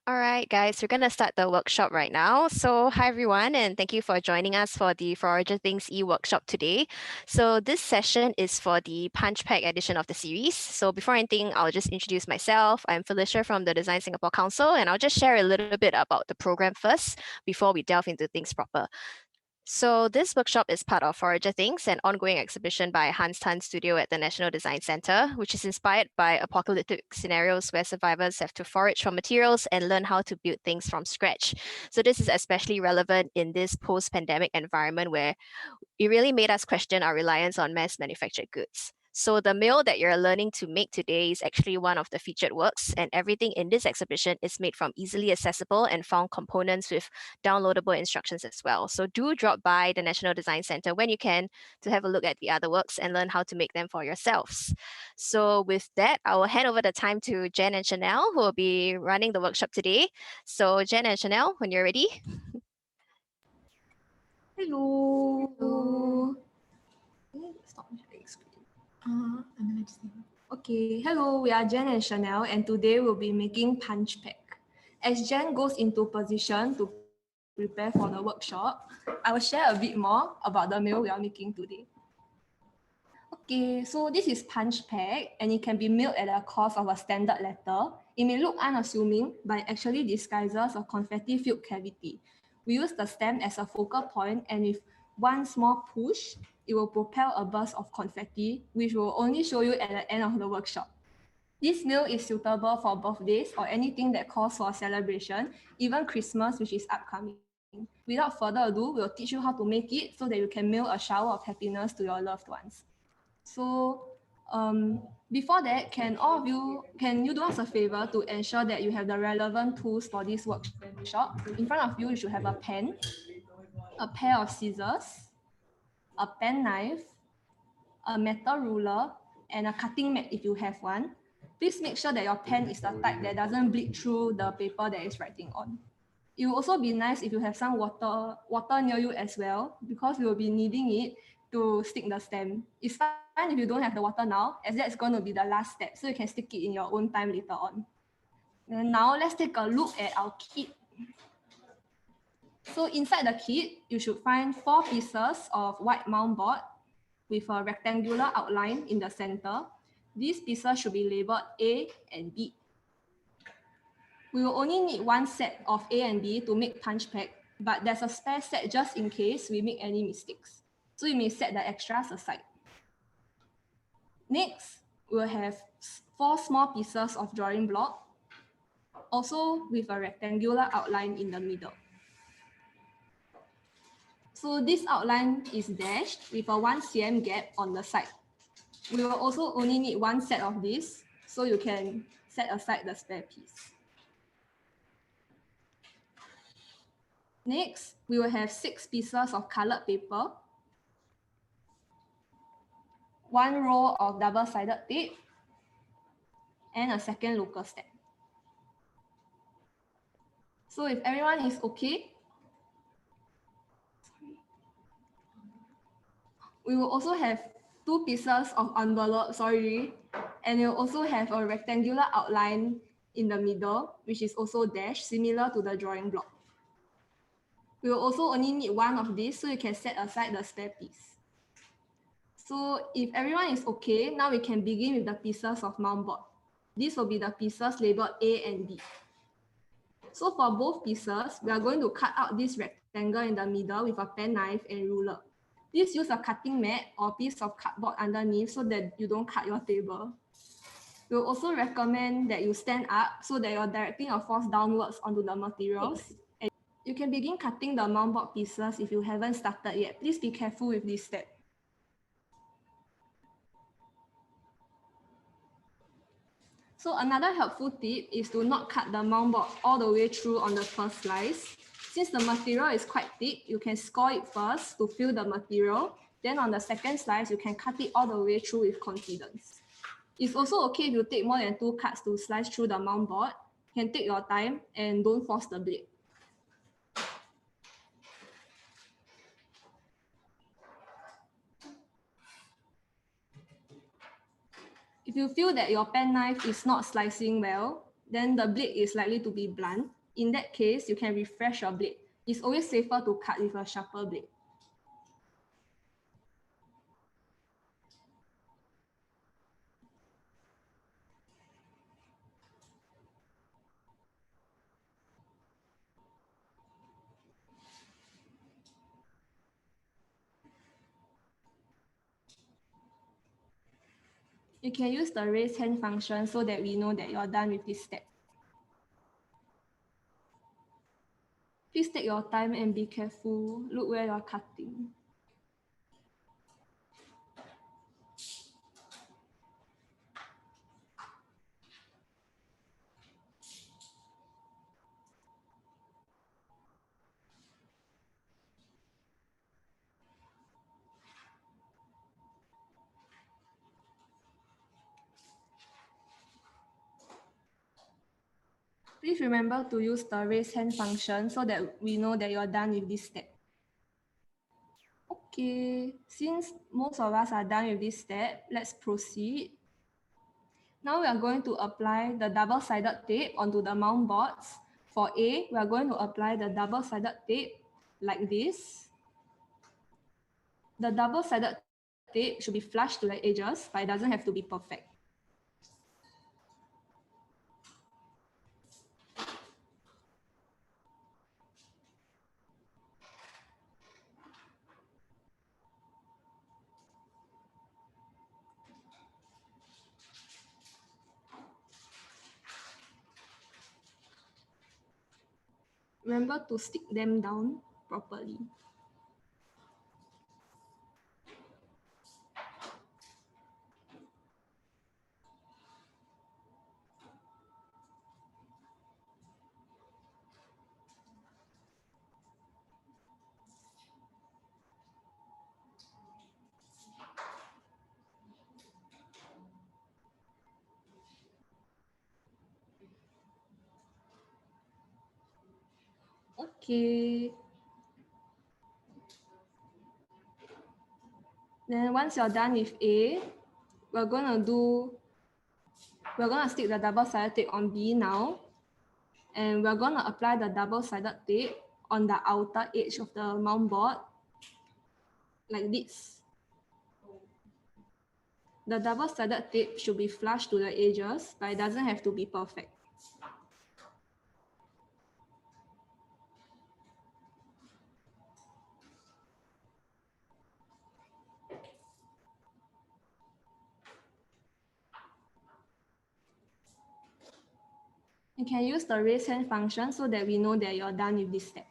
All right, guys, we're going to start the workshop right now. So, hi everyone, and thank you for joining us for the Forager Things e-workshop today. So, this session is for the Punch Pack edition of the series. So, before anything, I'll just introduce myself. I'm Felicia from the Design Singapore Council, and I'll just share a little bit about the program first before we delve into things proper. So this workshop is part of Forager Things, an ongoing exhibition by Hans Tan Studio at the National Design Centre, which is inspired by apocalyptic scenarios where survivors have to forage for materials and learn how to build things from scratch. So this is especially relevant in this post-pandemic environment where it really made us question our reliance on mass manufactured goods. So the mill that you're learning to make today is actually one of the featured works, and everything in this exhibition is made from easily accessible and found components with downloadable instructions as well. So do drop by the National Design Centre when you can to have a look at the other works and learn how to make them for yourselves. So with that, I will hand over the time to Jen and Chanel, who will be running the workshop today. So Jen and Chanel, when you're ready. Hello. Stop sharing screen. Okay, hello, we are Jen and Chanel, and today we'll be making Punch Pack. As Jen goes into position to prepare for the workshop, I will share a bit more about the meal we are making today. Okay, so this is Punch Pack, and it can be milled at the cost of a standard letter. It may look unassuming, but it actually disguises a confetti-filled cavity. We use the stem as a focal point, and with one small push, it will propel a burst of confetti, which we'll only show you at the end of the workshop. This meal is suitable for birthdays or anything that calls for a celebration, even Christmas, which is upcoming. Without further ado, we'll teach you how to make it so that you can mail a shower of happiness to your loved ones. So before that, can you do us a favor to ensure that you have the relevant tools for this workshop? In front of you should have a pen, a pair of scissors, a pen knife, a metal ruler, and a cutting mat if you have one. Please make sure that your pen is the type that doesn't bleed through the paper that is writing on. It will also be nice if you have some water near you as well, because we will be needing it to stick the stem. It's fine if you don't have the water now, as that's going to be the last step, so you can stick it in your own time later on. And now let's take a look at our kit. So inside the kit, you should find 4 pieces of white mount board with a rectangular outline in the center. These pieces should be labeled A and B. We will only need one set of A and B to make Punch Pack, but there's a spare set just in case we make any mistakes. So you may set the extras aside. Next, we'll have 4 small pieces of drawing block, also with a rectangular outline in the middle. So this outline is dashed with a 1 cm gap on the side. We will also only need one set of this, so you can set aside the spare piece. Next, we will have 6 pieces of colored paper, 1 roll of double-sided tape, and a second local stamp. So if everyone is okay, we will also have 2 pieces of envelope, and you'll also have a rectangular outline in the middle, which is also dashed, similar to the drawing block. We will also only need one of these, so you can set aside the spare piece. So if everyone is okay, now we can begin with the pieces of mount board. These will be the pieces labeled A and B. So for both pieces, we are going to cut out this rectangle in the middle with a pen knife and ruler. Please use a cutting mat or piece of cardboard underneath so that you don't cut your table. We'll also recommend that you stand up so that you're directing your force downwards onto the materials. And you can begin cutting the mount board pieces if you haven't started yet. Please be careful with this step. So another helpful tip is to not cut the mount board all the way through on the first slice. Since the material is quite thick, you can score it first to fill the material. Then on the second slice, you can cut it all the way through with confidence. It's also okay if you take more than 2 cuts to slice through the mount board. You can take your time and don't force the blade. If you feel that your pen knife is not slicing well, then the blade is likely to be blunt. In that case, you can refresh your blade. It's always safer to cut with a sharper blade. You can use the raise hand function so that we know that you're done with this step. Please take your time and be careful. Look where you're cutting. Please remember to use the raise hand function so that we know that you're done with this step. Okay, since most of us are done with this step, let's proceed. Now we are going to apply the double-sided tape onto the mount boards. For A, we are going to apply the double-sided tape like this. The double-sided tape should be flush to the edges, but it doesn't have to be perfect. Remember to stick them down properly. Okay. Then once you're done with A, we're gonna stick the double-sided tape on B now. And we're gonna apply the double-sided tape on the outer edge of the mount board, like this. The double-sided tape should be flush to the edges, but it doesn't have to be perfect. You can use the raise hand function so that we know that you're done with this step.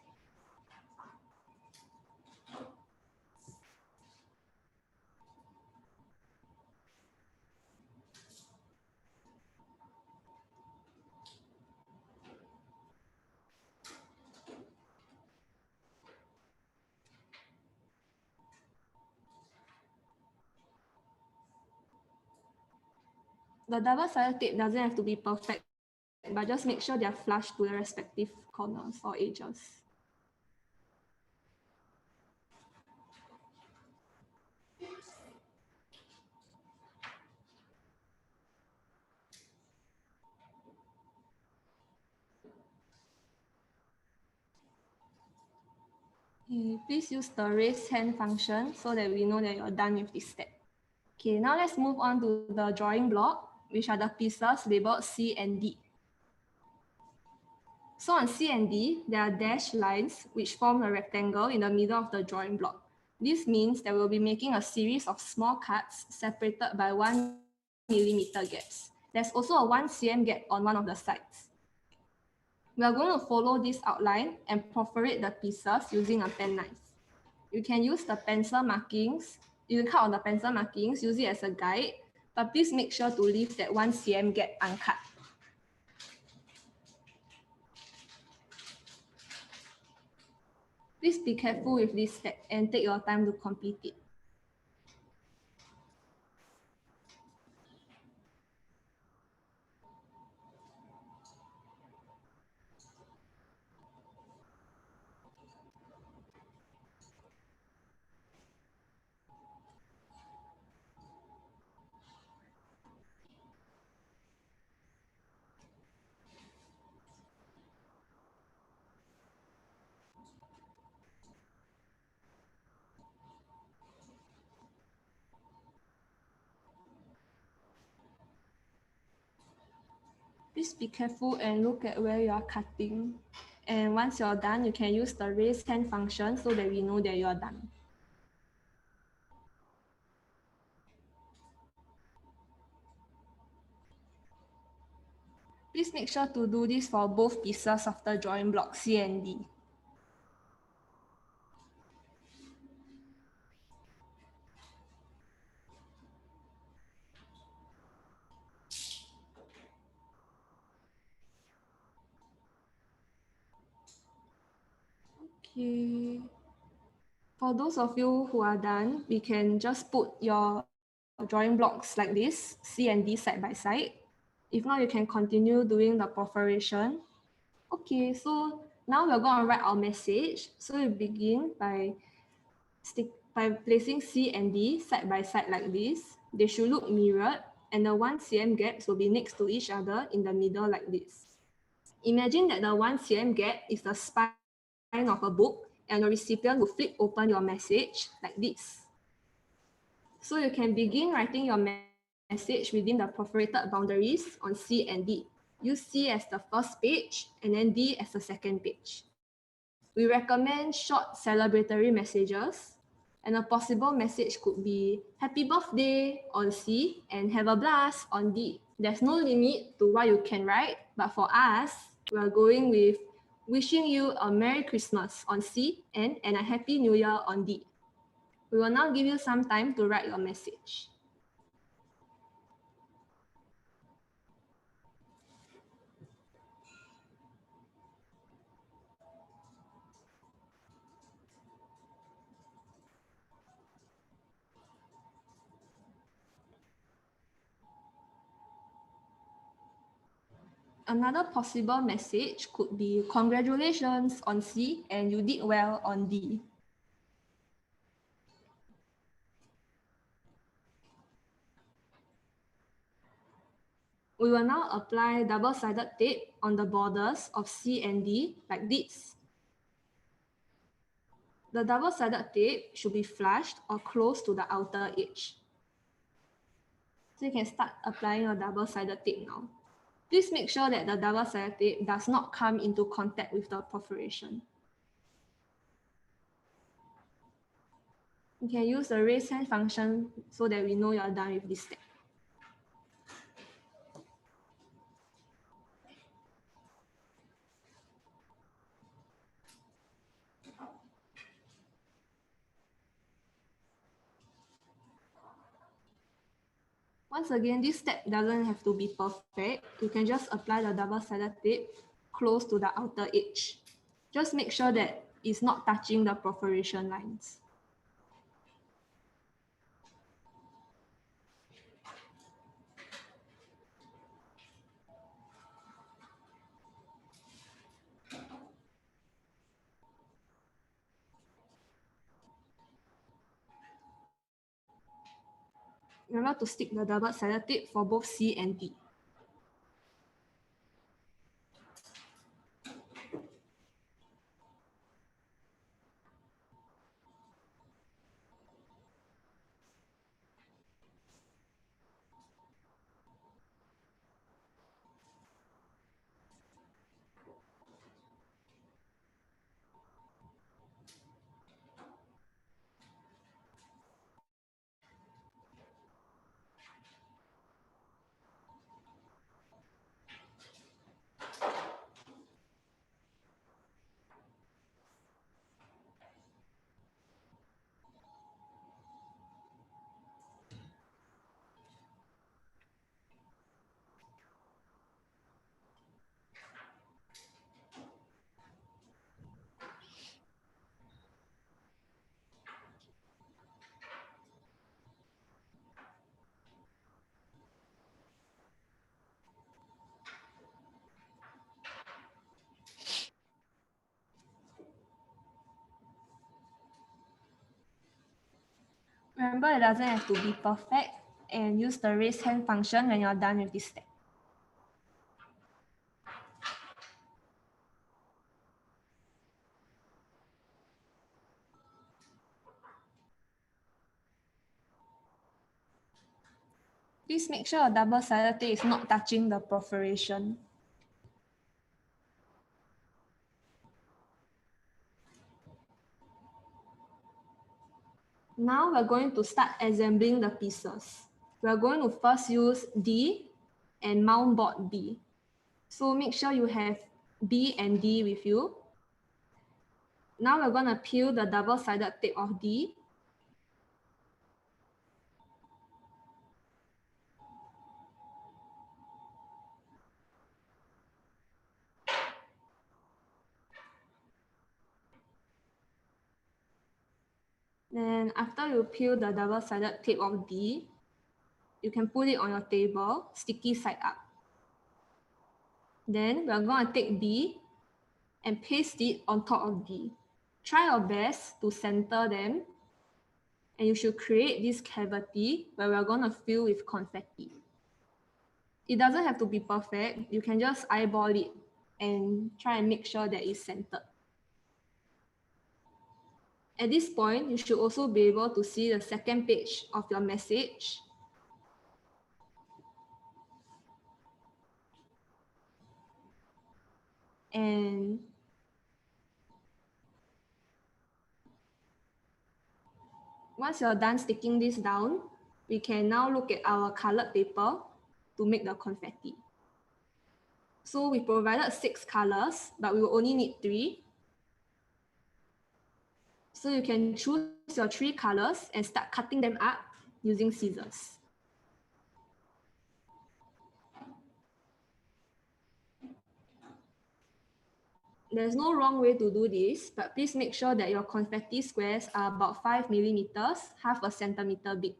The double-sided tape doesn't have to be perfect, but just make sure they're flush to the respective corners or edges. Okay, please use the raise hand function so that we know that you're done with this step. Okay, now let's move on to the drawing block, which are the pieces labeled C and D. So on C and D, there are dashed lines which form a rectangle in the middle of the drawing block. This means that we'll be making a series of small cuts separated by 1 millimeter gaps. There's also a 1 cm gap on one of the sides. We are going to follow this outline and perforate the pieces using a penknife. You can use the pencil markings. You can cut on the pencil markings, use it as a guide, but please make sure to leave that 1 cm gap uncut. Please be careful with this step and take your time to complete it. Please be careful and look at where you are cutting. And once you're done, you can use the raise hand function so that we know that you're done. Please make sure to do this for both pieces of the drawing block C and D. Okay. For those of you who are done, we can just put your drawing blocks like this, C and D side by side. If not, you can continue doing the perforation. Okay, so now we're going to write our message. So we begin by placing C and D side by side like this. They should look mirrored, and the 1 cm gaps will be next to each other in the middle like this. Imagine that the 1 cm gap is the spine of a book, and the recipient will flip open your message like this. So you can begin writing your message within the perforated boundaries on C and D. Use C as the first page and then D as the second page. We recommend short celebratory messages, and a possible message could be happy birthday on C and have a blast on D. There's no limit to what you can write, but for us, we're going with wishing you a Merry Christmas on C and a Happy New Year on D. We will now give you some time to write your message. Another possible message could be congratulations on C and you did well on D. We will now apply double-sided tape on the borders of C and D like this. The double-sided tape should be flushed or close to the outer edge. So you can start applying your double-sided tape now. Please make sure that the double-sided tape does not come into contact with the perforation. You can use the raise hand function so that we know you're done with this step. Once again, this step doesn't have to be perfect. You can just apply the double-sided tape close to the outer edge. Just make sure that it's not touching the perforation lines. Remember to stick the double-sided tape for both C and D. Remember, it doesn't have to be perfect, and use the raise hand function when you're done with this step. Please make sure a double-sided tape is not touching the perforation. Now we're going to start assembling the pieces. We're going to first use D and mount board B. So make sure you have B and D with you. Now we're going to peel the double-sided tape of D. Then after you peel the double-sided tape of D, you can put it on your table, sticky side up. Then we're going to take B and paste it on top of D. Try your best to center them, and you should create this cavity where we're going to fill with confetti. It doesn't have to be perfect. You can just eyeball it and try and make sure that it's centered. At this point, you should also be able to see the second page of your message. And once you're done sticking this down, we can now look at our colored paper to make the confetti. So we provided 6 colors, but we will only need 3. So you can choose your 3 colors and start cutting them up using scissors. There's no wrong way to do this, but please make sure that your confetti squares are about 5 millimeters, half a centimeter big.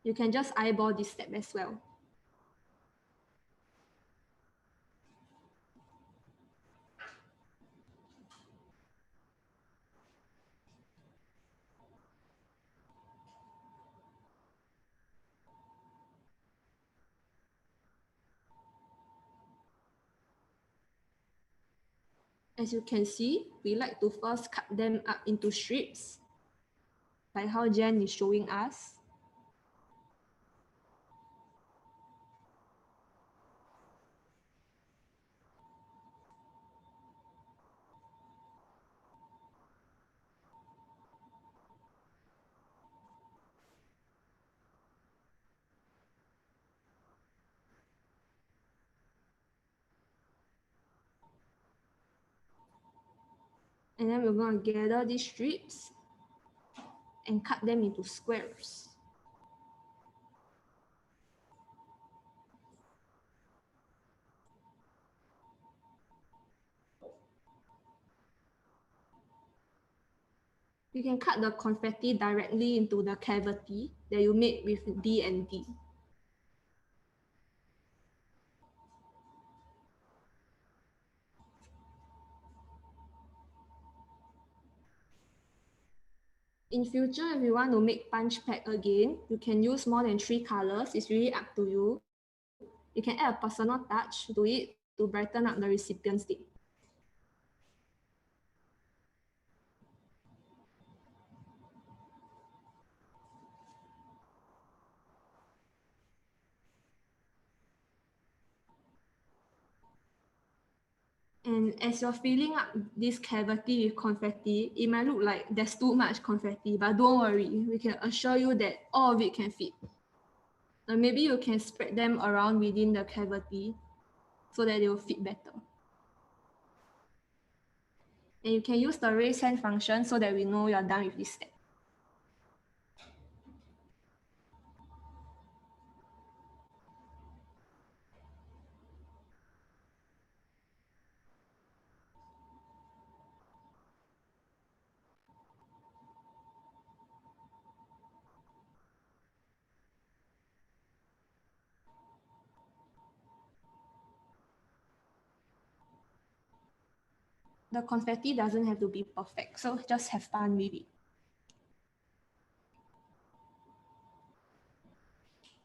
You can just eyeball this step as well. As you can see, we like to first cut them up into strips, like how Jen is showing us. And then we're going to gather these strips and cut them into squares. You can cut the confetti directly into the cavity that you made with B and D. In future, if you want to make punch pack again, you can use more than 3 colors. It's really up to you. You can add a personal touch to it to brighten up the recipient's day. And as you're filling up this cavity with confetti, it might look like there's too much confetti, but don't worry, we can assure you that all of it can fit. And maybe you can spread them around within the cavity so that they will fit better. And you can use the raise hand function so that we know you're done with this step. The confetti doesn't have to be perfect, so just have fun with it.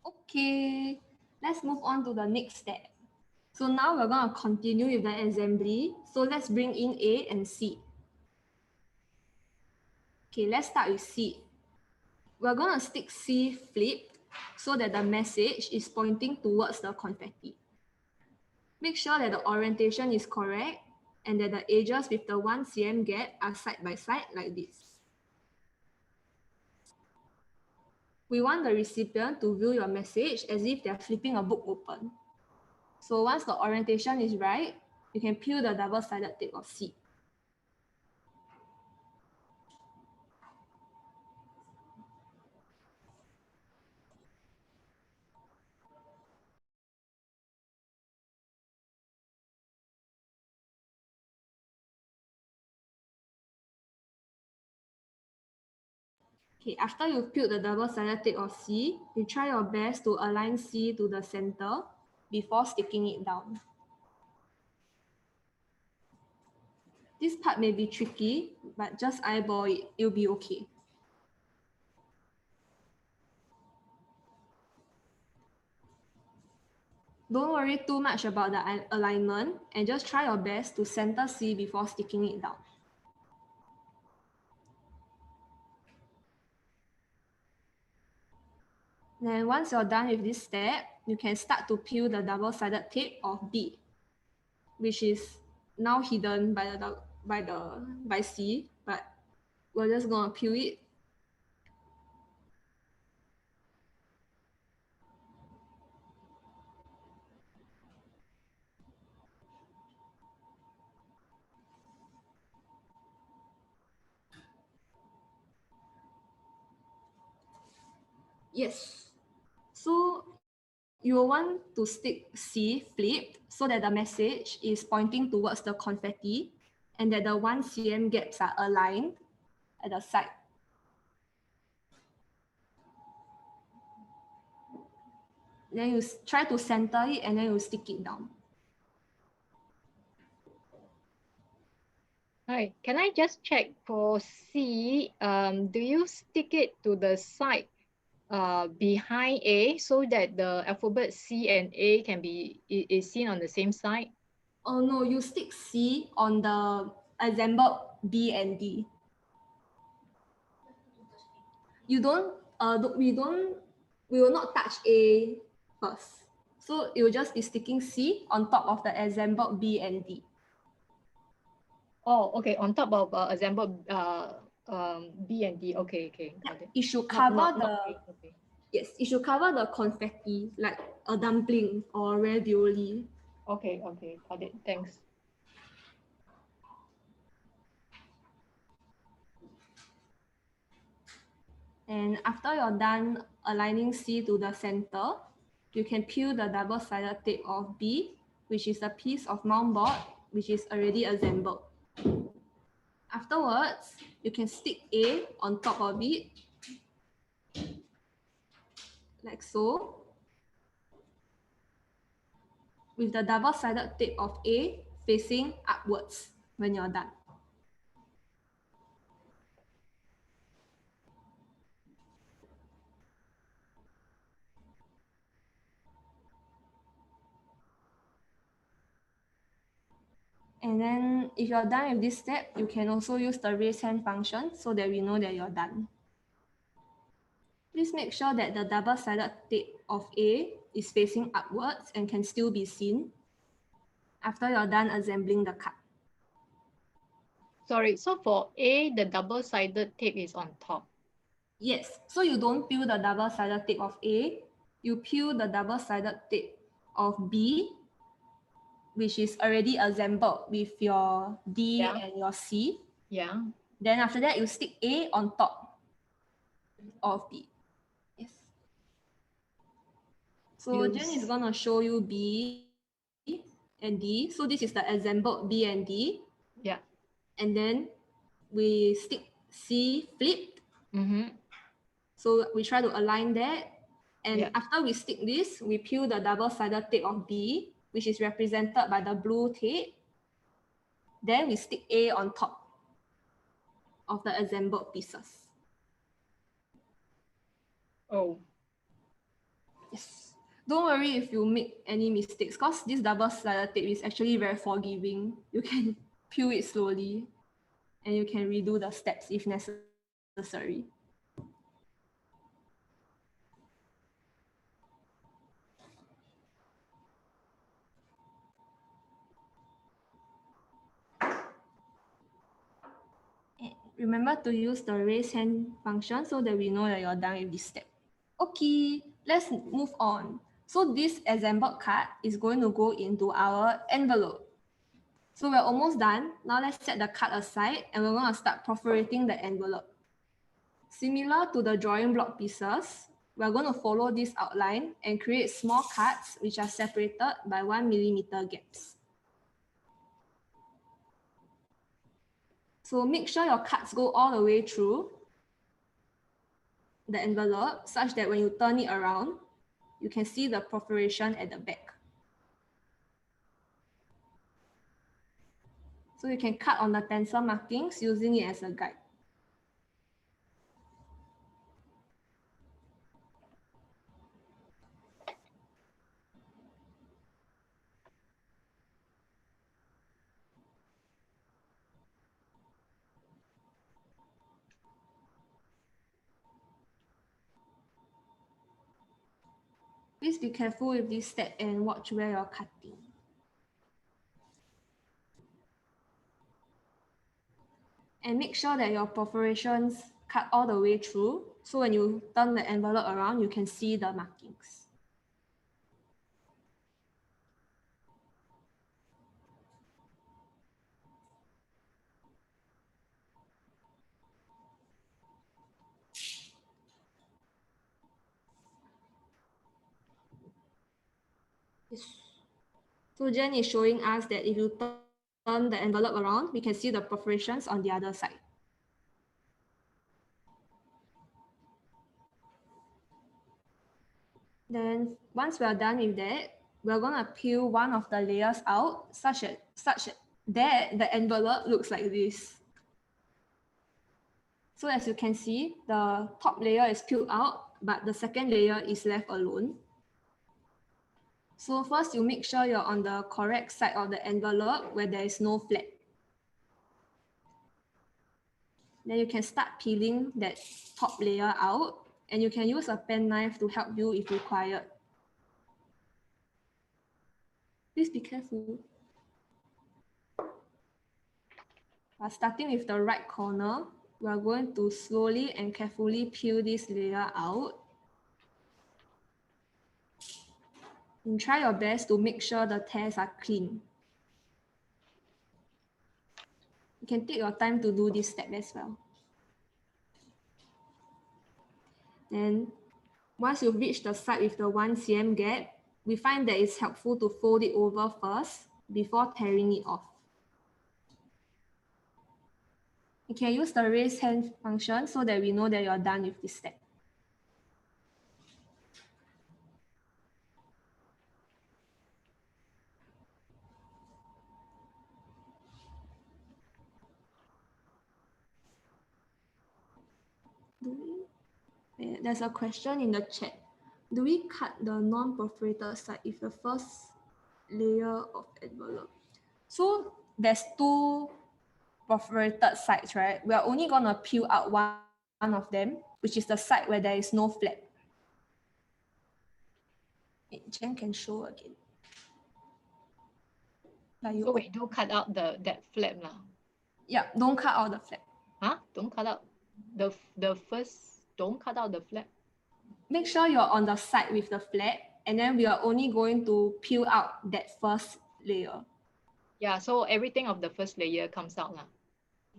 Okay, let's move on to the next step. So now we're going to continue with the assembly. So let's bring in A and C. Okay, let's start with C. We're going to stick C flipped so that the message is pointing towards the confetti. Make sure that the orientation is correct and that the edges with the 1 cm gap are side by side like this. We want the recipient to view your message as if they're flipping a book open. So once the orientation is right, you can peel the double-sided tape of C. Okay, after you've peeled the double-sided tape of C, you try your best to align C to the center before sticking it down. This part may be tricky, but just eyeball it, it'll be okay. Don't worry too much about the alignment and just try your best to center C before sticking it down. Then once you're done with this step, you can start to peel the double-sided tape of B, which is now hidden by C, but we're just gonna peel it. Yes. So you will want to stick C flipped so that the message is pointing towards the confetti and that the 1 cm gaps are aligned at the side. Then you try to center it and then you stick it down. Hi, can I just check for C, do you stick it to the side behind A so that the alphabet C and A is seen on the same side? Oh no, you stick C on the assembled B and D. You don't, we will not touch A first. So it will just be sticking C on top of the assembled B and D. Oh, okay, on top of assembled B and D. Okay, got it. It should cover Okay. yes, it should cover the confetti like a dumpling or ravioli. Okay, got it. Thanks. And after you're done aligning C to the center, you can peel the double-sided tape of B, which is a piece of mount board which is already assembled. Afterwards, you can stick A on top of it, like so, with the double-sided tape of A facing upwards when you're done. And then if you're done with this step, you can also use the raise hand function so that we know that you're done. Please make sure that the double-sided tape of A is facing upwards and can still be seen after you're done assembling the card. Sorry, so for A, the double-sided tape is on top. Yes, so you don't peel the double-sided tape of A, you peel the double-sided tape of B, which is already assembled with your D and your C. Yeah. Then after that, you stick A on top of B. Yes. So Jen is going to show you B and D. So this is the assembled B and D. Yeah. And then we stick C flipped. So we try to align that. And after we stick this, we peel the double-sided tape of B, which is represented by the blue tape. Then we stick A on top of the assembled pieces. Oh. Yes. Don't worry if you make any mistakes, because this double-sided tape is actually very forgiving. You can peel it slowly, and you can redo the steps if necessary. And remember to use the raise hand function so that we know that you're done with this step. Okay, let's move on. So this assembled card is going to go into our envelope. So we're almost done. Now let's set the card aside and we're going to start perforating the envelope. Similar to the drawing block pieces, we're going to follow this outline and create small cuts which are separated by 1 millimeter gaps. So make sure your cuts go all the way through the envelope such that when you turn it around, you can see the perforation at the back. So you can cut on the pencil markings using it as a guide. Please be careful with this step and watch where you're cutting. And make sure that your perforations cut all the way through, so when you turn the envelope around, you can see the markings. Yes. So Jen is showing us that if you turn the envelope around, we can see the perforations on the other side. Then once we are done with that, we're gonna peel one of the layers out such that the envelope looks like this. So as you can see, the top layer is peeled out, but the second layer is left alone. So first you make sure you're on the correct side of the envelope where there is no flap. Then you can start peeling that top layer out, and you can use a pen knife to help you if required. Please be careful. Starting with the right corner, we are going to slowly and carefully peel this layer out. And try your best to make sure the tears are clean. You can take your time to do this step as well. Then once you've reached the side with the 1 cm gap, we find that it's helpful to fold it over first before tearing it off. You can use the raise hand function so that we know that you're done with this step. There's a question in the chat. Do we cut the non-perforated side with the first layer of envelope? So there's 2 perforated sides, right? We are only gonna peel out one of them, which is the side where there is no flap. Jen can show again. So we do cut out that flap now. Yeah, don't cut out the flap. Huh? Don't cut out the first. Don't cut out the flap. Make sure you're on the side with the flap, and then we are only going to peel out that first layer. Yeah, so everything of the first layer comes out now.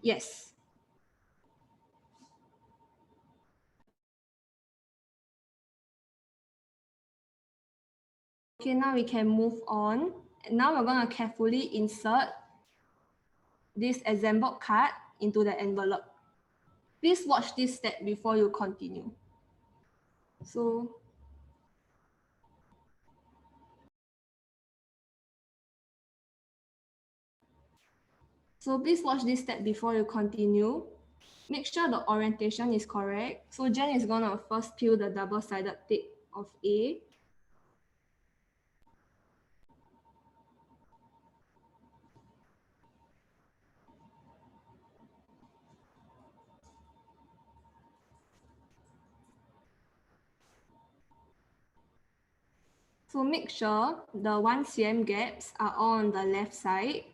Yes. Okay, now we can move on. And now we're going to carefully insert this assembled card into the envelope. Please watch this step before you continue. So please watch this step before you continue. Make sure the orientation is correct. So Jen is going to first peel the double-sided tape of A. So make sure the 1 cm gaps are all on the left side.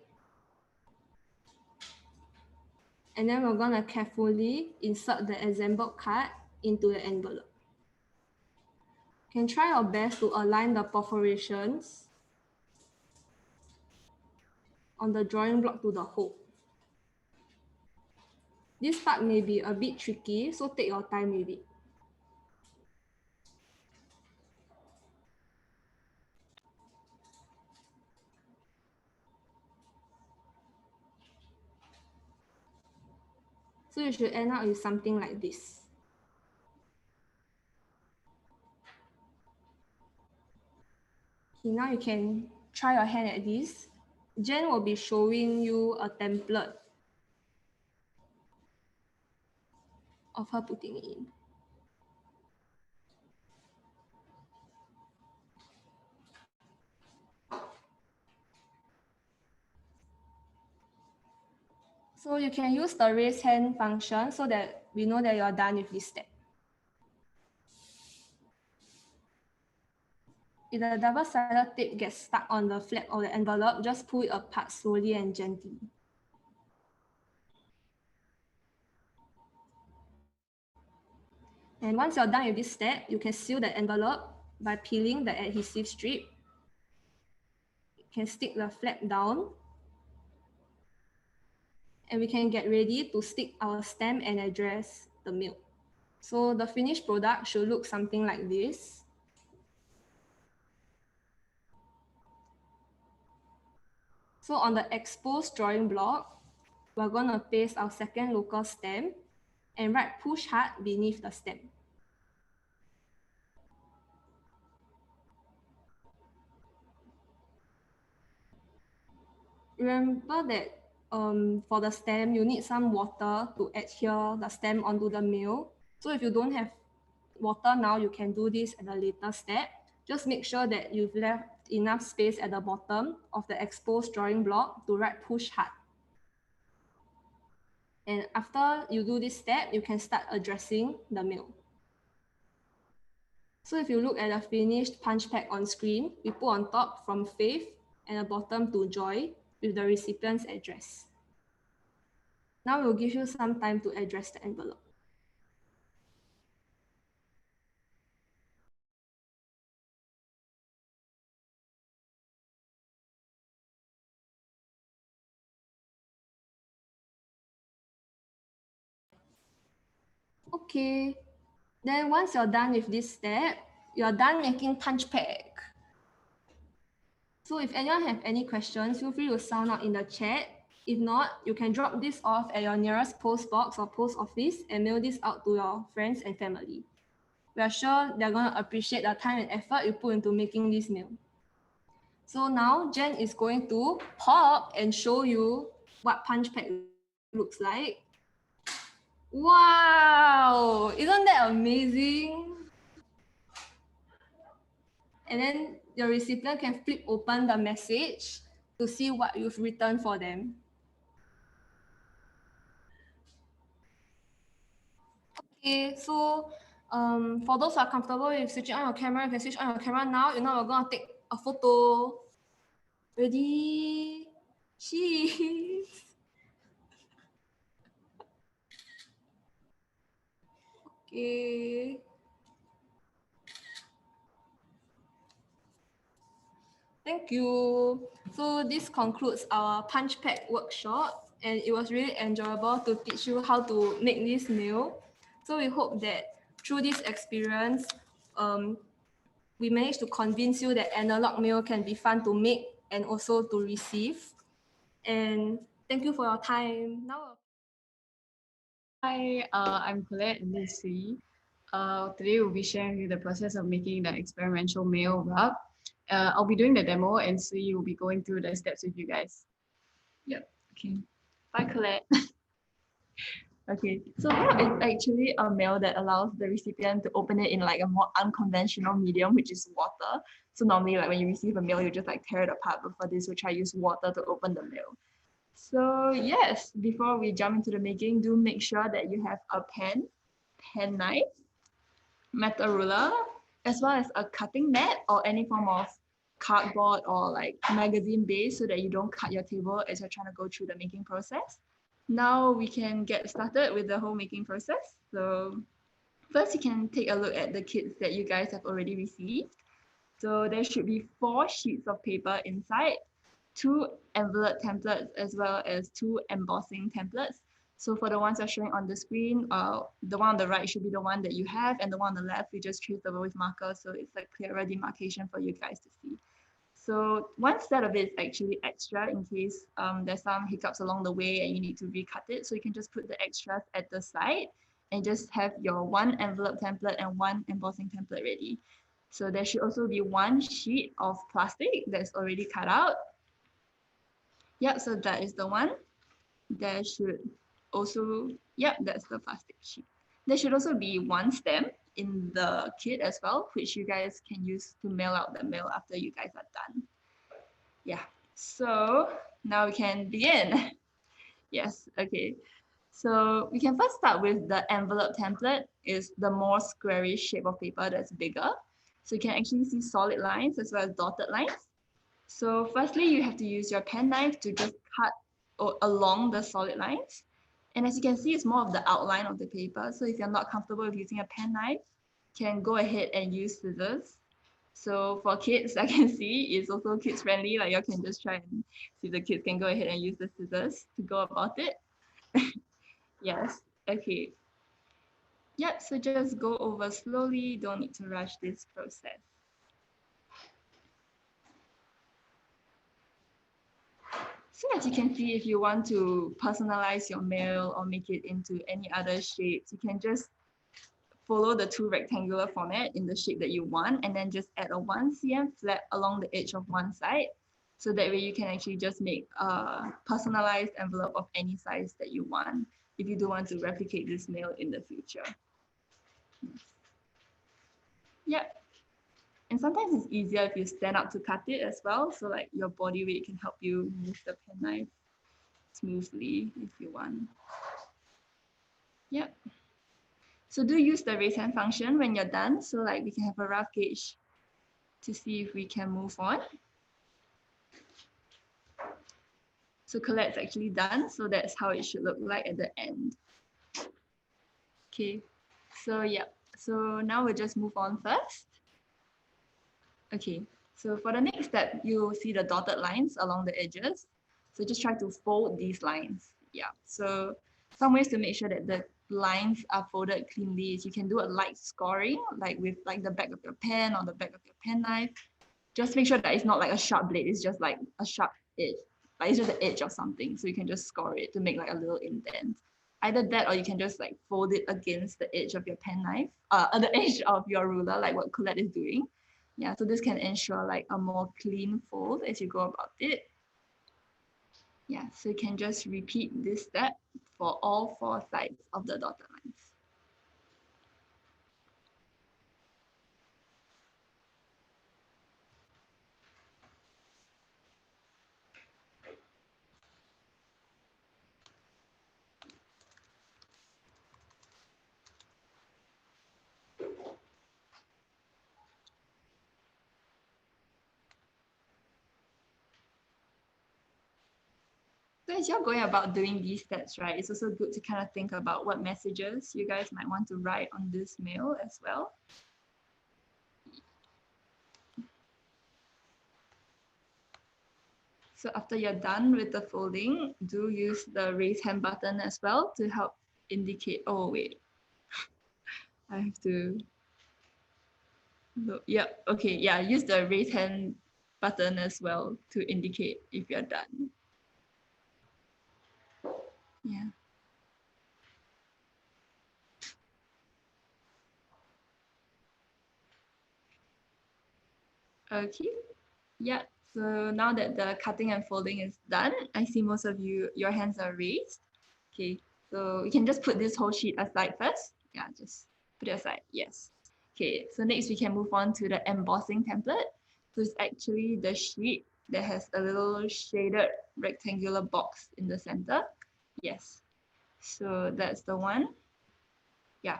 And then we're going to carefully insert the assembled card into the envelope. can try your best to align the perforations on the drawing block to the hole. This part may be a bit tricky, so take your time with it. So you should end up with something like this. Okay, now you can try your hand at this. Jen will be showing you a template of her putting it in. So you can use the raise hand function so that we know that you're done with this step. If the double-sided tape gets stuck on the flap of the envelope, just pull it apart slowly and gently. And once you're done with this step, you can seal the envelope by peeling the adhesive strip. You can stick the flap down. And we can get ready to stick our stamp and address the mail. So the finished product should look something like this. So on the exposed drawing block, we're going to paste our second local stamp and write push hard beneath the stamp. Remember that for the stamp, you need some water to adhere the stamp onto the mail. So if you don't have water now, you can do this at a later step. Just make sure that you've left enough space at the bottom of the exposed drawing block to write push hard. And after you do this step, you can start addressing the mail. So if you look at the finished punch pack on screen, we put on top from Faith and the bottom to Joy with the recipient's address. Now we'll give you some time to address the envelope. Okay, then once you're done with this step, you're done making punch pack. So if anyone have any questions, feel free to sound out in the chat. If not, you can drop this off at your nearest post box or post office and mail this out to your friends and family. We are sure they're going to appreciate the time and effort you put into making this mail. So now Jen is going to pop and show you what punch pack looks like. Wow, isn't that amazing? And then your recipient can flip open the message to see what you've written for them. Okay, so for those who are comfortable with switching on your camera, you can switch on your camera now. You know, we're going to take a photo. Ready? Cheese. Okay. Thank you. So this concludes our punch pack workshop, and it was really enjoyable to teach you how to make this mail. So we hope that through this experience, we managed to convince you that analog mail can be fun to make and also to receive. And thank you for your time. Now, Hi, I'm Colette and this is Sui. Today we'll be sharing with you the process of making the experimental mail rug. I'll be doing the demo and Sui will be going through the steps with you guys. Yep, okay. Bye, Colette. Okay, so mail is actually a mail that allows the recipient to open it in like a more unconventional medium, which is water. So normally like when you receive a mail, you just like tear it apart, but for this, we try to use water to open the mail. So yes, before we jump into the making, do make sure that you have a pen knife, metal ruler, as well as a cutting mat or any form of cardboard or like magazine base so that you don't cut your table as you're trying to go through the making process. Now we can get started with the whole making process. So First, you can take a look at the kits that you guys have already received. So there should be 4 sheets of paper inside, 2 envelope templates, as well as 2 embossing templates. So for the ones you're showing on the screen, the one on the right should be the one that you have, and the one on the left, we just trace over with marker, so it's a clearer demarcation for you guys to see. So one set of it is actually extra in case there's some hiccups along the way and you need to recut it. So you can just put the extras at the side and just have your 1 envelope template and 1 embossing template ready. So there should also be 1 sheet of plastic that's already cut out. Yep, so that is the one. There should also, yep, that's the plastic sheet. There should also be 1 stamp in the kit as well, which you guys can use to mail out the mail after you guys are done. Yeah, so now we can begin. Yes, okay. So we can first start with the envelope template. Is the more squarish shape of paper that's bigger. So you can actually see solid lines as well as dotted lines. So firstly, you have to use your pen knife to just cut along the solid lines. And as you can see, it's more of the outline of the paper. So if you're not comfortable with using a pen knife, you can go ahead and use scissors. So for kids, I can see it's also kids friendly. Like you can just try and see if the kids can go ahead and use the scissors to go about it. Yes, okay. Yep, so just go over slowly. Don't need to rush this process. So as you can see, if you want to personalize your mail or make it into any other shapes, you can just follow the 2 rectangular format in the shape that you want, and then just add a 1 cm flap along the edge of one side. So that way you can actually just make a personalized envelope of any size that you want if you do want to replicate this mail in the future. Yep. And sometimes it's easier if you stand up to cut it as well. So like your body weight can help you move the pen knife smoothly if you want. Yep. So do use the raise hand function when you're done. So like we can have a rough gauge to see if we can move on. So Colette's actually done. So that's how it should look like at the end. Okay. So yeah. So now we'll just move on first. Okay, so for the next step, you'll see the dotted lines along the edges. So just try to fold these lines. Yeah, so some ways to make sure that the lines are folded cleanly is you can do a light scoring, like with like the back of your pen or the back of your pen knife. Just make sure that it's not like a sharp blade, it's just like a sharp edge. Like it's just the edge of something. So you can just score it to make like a little indent. Either that, or you can just like fold it against the edge of your pen knife, the edge of your ruler, like what Colette is doing. Yeah, so this can ensure like a more clean fold as you go about it. Yeah, so you can just repeat this step for all 4 sides of the dotted lines. So as you're going about doing these steps, right, it's also good to kind of think about what messages you guys might want to write on this mail as well. So after you're done with the folding, do use the raise hand button as well to help indicate, oh wait, I have to look. Yeah, okay, yeah, use the raise hand button as well to indicate if you're done. Yeah. Okay, yeah, so now that the cutting and folding is done, I see most of you, your hands are raised. Okay, so you can just put this whole sheet aside first. Yeah, just put it aside, yes. Okay, so next we can move on to the embossing template. So it's actually the sheet that has a little shaded rectangular box in the center. Yes, so that's the one. Yeah,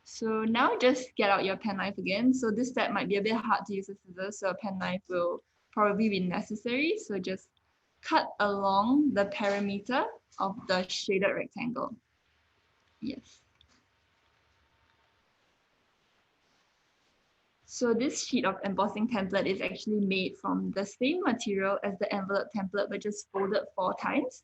so now just get out your pen knife again. So this step might be a bit hard to use a scissors, so a pen knife will probably be necessary. So just cut along the perimeter of the shaded rectangle. Yes. So this sheet of embossing template is actually made from the same material as the envelope template, but just folded 4 times.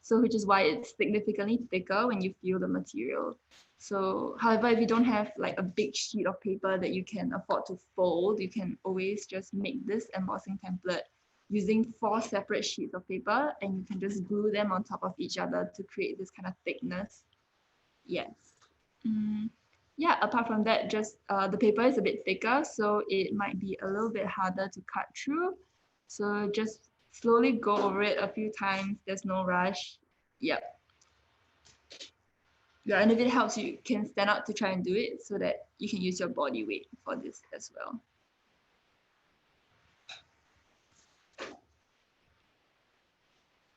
So which is why it's significantly thicker when you feel the material. So however, if you don't have like a big sheet of paper that you can afford to fold, you can always just make this embossing template using 4 separate sheets of paper, and you can just glue them on top of each other to create this kind of thickness. Yes. Yeah, apart from that, just the paper is a bit thicker, so it might be a little bit harder to cut through. So just slowly go over it a few times. There's no rush. Yep. Yeah, and if it helps, you can stand up to try and do it so that you can use your body weight for this as well.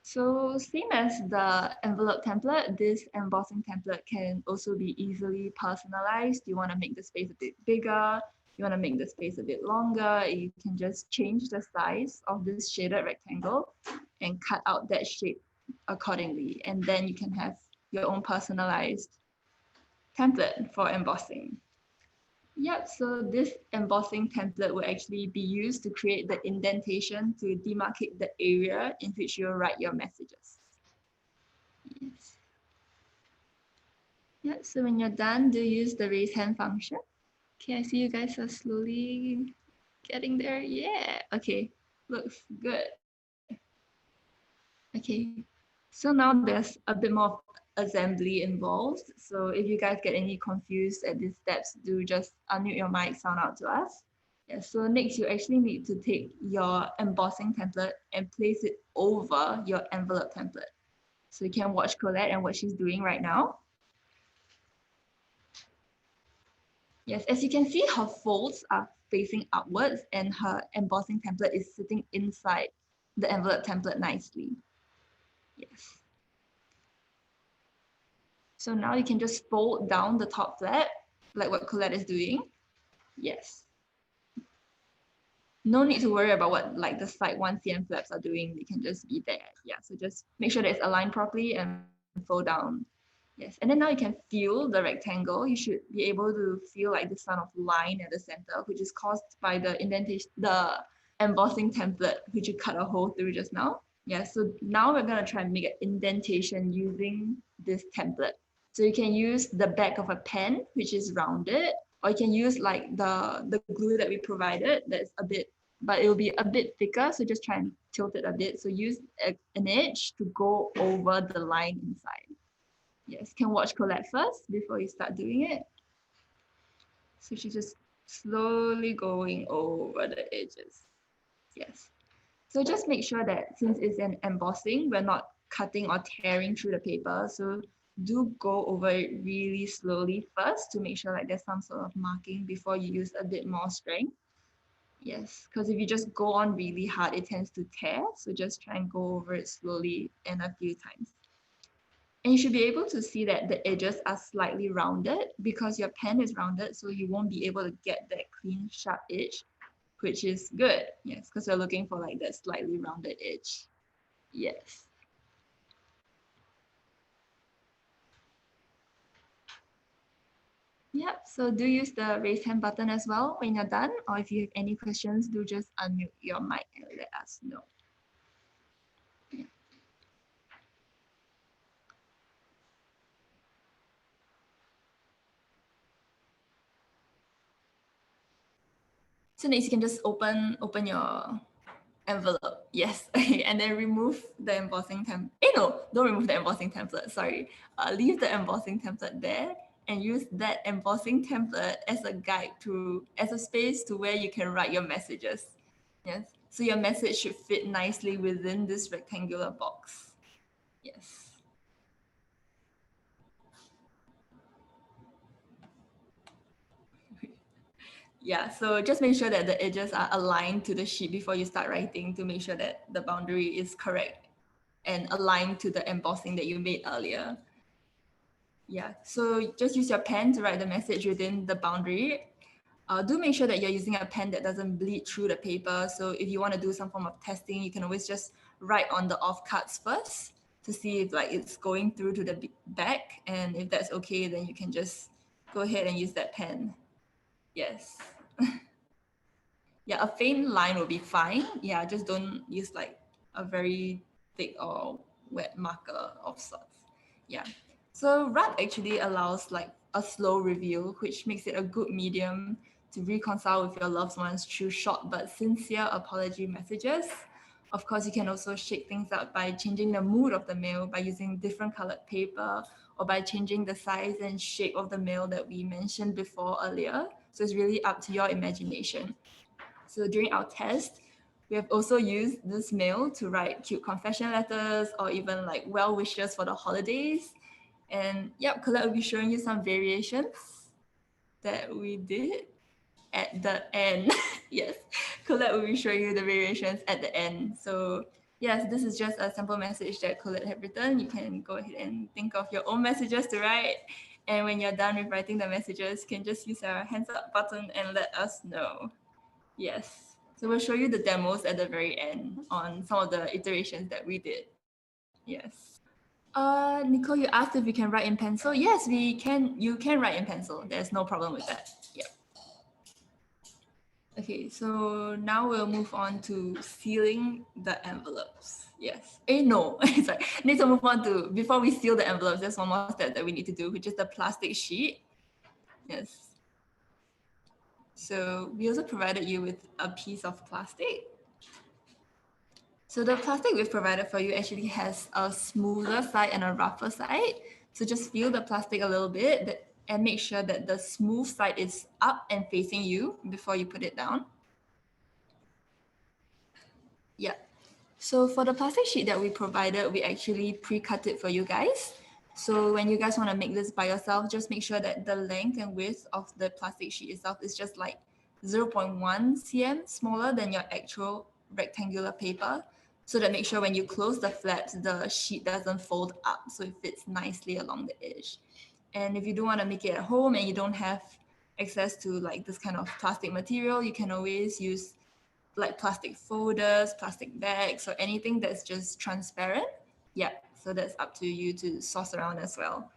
So same as the envelope template, this embossing template can also be easily personalized. You want to make the space a bit bigger, you want to make the space a bit longer, you can just change the size of this shaded rectangle and cut out that shape accordingly. And then you can have your own personalized template for embossing. Yep, so this embossing template will actually be used to create the indentation to demarcate the area in which you'll write your messages. Yes. Yeah, so when you're done, do use the raise hand function. Okay, I see you guys are slowly getting there. Yeah, okay, looks good. Okay, so now there's a bit more assembly involved. So if you guys get any confused at these steps, do just unmute your mic, sound out to us. Yeah, so next you actually need to take your embossing template and place it over your envelope template. So you can watch Colette and what she's doing right now. Yes, as you can see, her folds are facing upwards and her embossing template is sitting inside the envelope template nicely. Yes. So now you can just fold down the top flap, like what Colette is doing. Yes. No need to worry about what like the side 1 cm flaps are doing. They can just be there. Yeah, so just make sure that it's aligned properly and fold down. Yes, and then now you can feel the rectangle. You should be able to feel like this kind of line at the center, which is caused by the indentation, the embossing template, which you cut a hole through just now. Yeah, so now we're gonna try and make an indentation using this template. So you can use the back of a pen, which is rounded, or you can use like the glue that we provided that's a bit, but it will be a bit thicker. So just try and tilt it a bit. So use an edge to go over the line inside. Yes, can watch Colette first before you start doing it. So she's just slowly going over the edges. Yes. So just make sure that since it's an embossing, we're not cutting or tearing through the paper. So do go over it really slowly first to make sure like there's some sort of marking before you use a bit more strength. Yes, because if you just go on really hard, it tends to tear. So just try and go over it slowly and a few times. And you should be able to see that the edges are slightly rounded because your pen is rounded, so you won't be able to get that clean, sharp edge, which is good. Yes, because we're looking for like that slightly rounded edge. Yes. Yep, so do use the raise hand button as well when you're done, or if you have any questions, do just unmute your mic and let us know. So next you can just open your envelope. Yes, and then remove the embossing template. No, don't remove the embossing template, sorry. Leave the embossing template there and use that embossing template as a guide as a space to where you can write your messages. Yes, so your message should fit nicely within this rectangular box. Yes. Yeah, so just make sure that the edges are aligned to the sheet before you start writing to make sure that the boundary is correct and aligned to the embossing that you made earlier. Yeah, so just use your pen to write the message within the boundary. Do make sure that you're using a pen that doesn't bleed through the paper. So if you want to do some form of testing, you can always just write on the off cuts first to see if like it's going through to the back. And if that's okay, then you can just go ahead and use that pen. Yes. Yeah, a faint line will be fine. Yeah, just don't use like a very thick or wet marker of sorts. Yeah. So rap actually allows like a slow reveal, which makes it a good medium to reconcile with your loved ones through short but sincere apology messages. Of course, you can also shake things up by changing the mood of the mail by using different colored paper or by changing the size and shape of the mail that we mentioned before earlier. So it's really up to your imagination. So during our test, we have also used this mail to write cute confession letters or even like well wishes for the holidays. And yep, Colette will be showing you some variations that we did at the end. Yes, Colette will be showing you the variations at the end. So yes, this is just a simple message that Colette had written. You can go ahead and think of your own messages to write. And when you're done with writing the messages, you can just use our hands up button and let us know. Yes. So we'll show you the demos at the very end on some of the iterations that we did. Yes. Nicole, you asked if we can write in pencil. Yes, we can. You can write in pencil. There's no problem with that. Yeah. Okay, so now we'll move on to sealing the envelopes. Yes. No. Sorry. Need to move on to, before we seal the envelopes, there's one more step that we need to do, which is the plastic sheet. Yes. So we also provided you with a piece of plastic. So the plastic we've provided for you actually has a smoother side and a rougher side. So just feel the plastic a little bit and make sure that the smooth side is up and facing you before you put it down. Yeah. So for the plastic sheet that we provided, we actually pre-cut it for you guys. So when you guys want to make this by yourself, just make sure that the length and width of the plastic sheet itself is just like 0.1 cm smaller than your actual rectangular paper. So that make sure when you close the flaps, the sheet doesn't fold up, so it fits nicely along the edge. And if you do want to make it at home and you don't have access to like this kind of plastic material, you can always use like plastic folders, plastic bags, or anything that's just transparent. Yeah, so that's up to you to source around as well.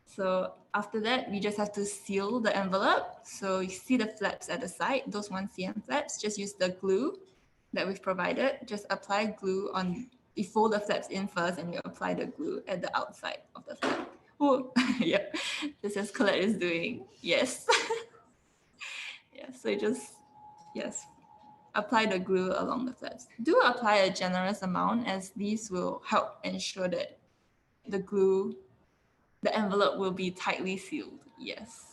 So after that, we just have to seal the envelope. So you see the flaps at the side, those 1 cm flaps, just use the glue that we've provided. Just apply glue on, you fold the flaps in first and you apply the glue at the outside of the flap. Oh, yeah, this is Colette is doing. Yes. Yeah, so just, yes, apply the glue along the flaps. Do apply a generous amount as these will help ensure that the envelope will be tightly sealed. Yes.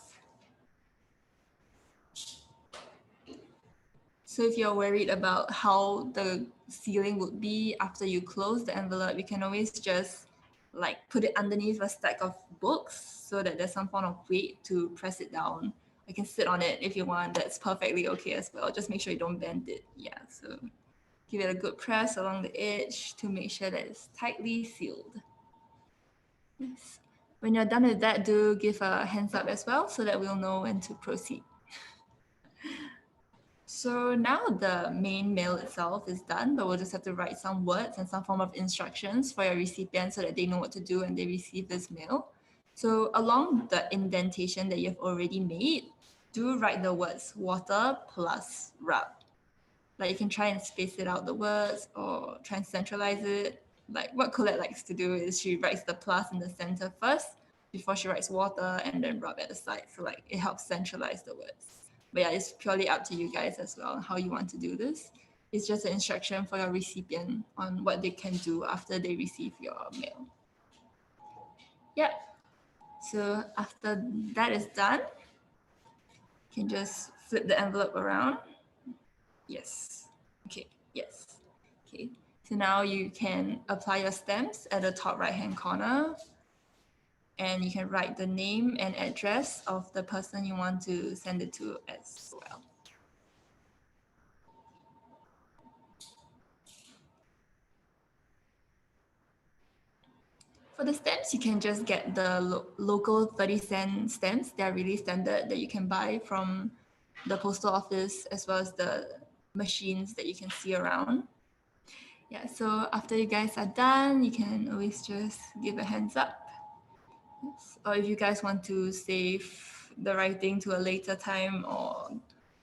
So if you're worried about how the sealing would be after you close the envelope, you can always just like put it underneath a stack of books so that there's some form of weight to press it down. You can sit on it if you want. That's perfectly okay as well. Just make sure you don't bend it. Yeah, so give it a good press along the edge to make sure that it's tightly sealed. Yes. When you're done with that, do give a hands up as well so that we'll know when to proceed. So now the main mail itself is done, but we'll just have to write some words and some form of instructions for your recipient so that they know what to do when they receive this mail. So along the indentation that you've already made, do write the words water plus rub. Like you can try and space it out the words or try and centralize it. Like what Colette likes to do is she writes the plus in the center first before she writes water and then rub at the side. So like it helps centralize the words. But yeah, it's purely up to you guys as well how you want to do this. It's just an instruction for your recipient on what they can do after they receive your mail. Yep. So after that is done, you can just flip the envelope around. Yes. Okay. Yes. Okay. So now you can apply your stamps at the top right-hand corner. And you can write the name and address of the person you want to send it to as well. For the stamps, you can just get the local 30-cent stamps. They're really standard that you can buy from the postal office as well as the machines that you can see around. Yeah, so after you guys are done, you can always just give a hands up. Yes. Or if you guys want to save the writing to a later time or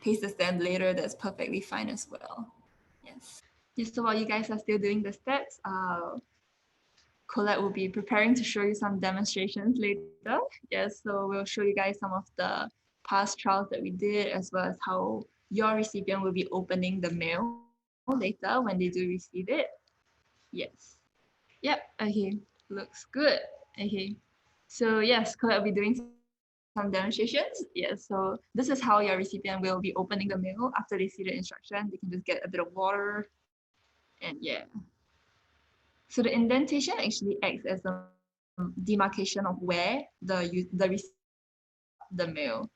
paste the stamp later, that's perfectly fine as well. Yes. Just so while you guys are still doing the steps, Colette will be preparing to show you some demonstrations later. Yes, so we'll show you guys some of the past trials that we did, as well as how your recipient will be opening the mail later when they do receive it. Yes. Yep, okay, looks good. Okay, so yes, Colette will be doing some demonstrations. Yes, so this is how your recipient will be opening the mail after they see the instruction. They can just get a bit of water and yeah. So the indentation actually acts as a demarcation of where the the mail.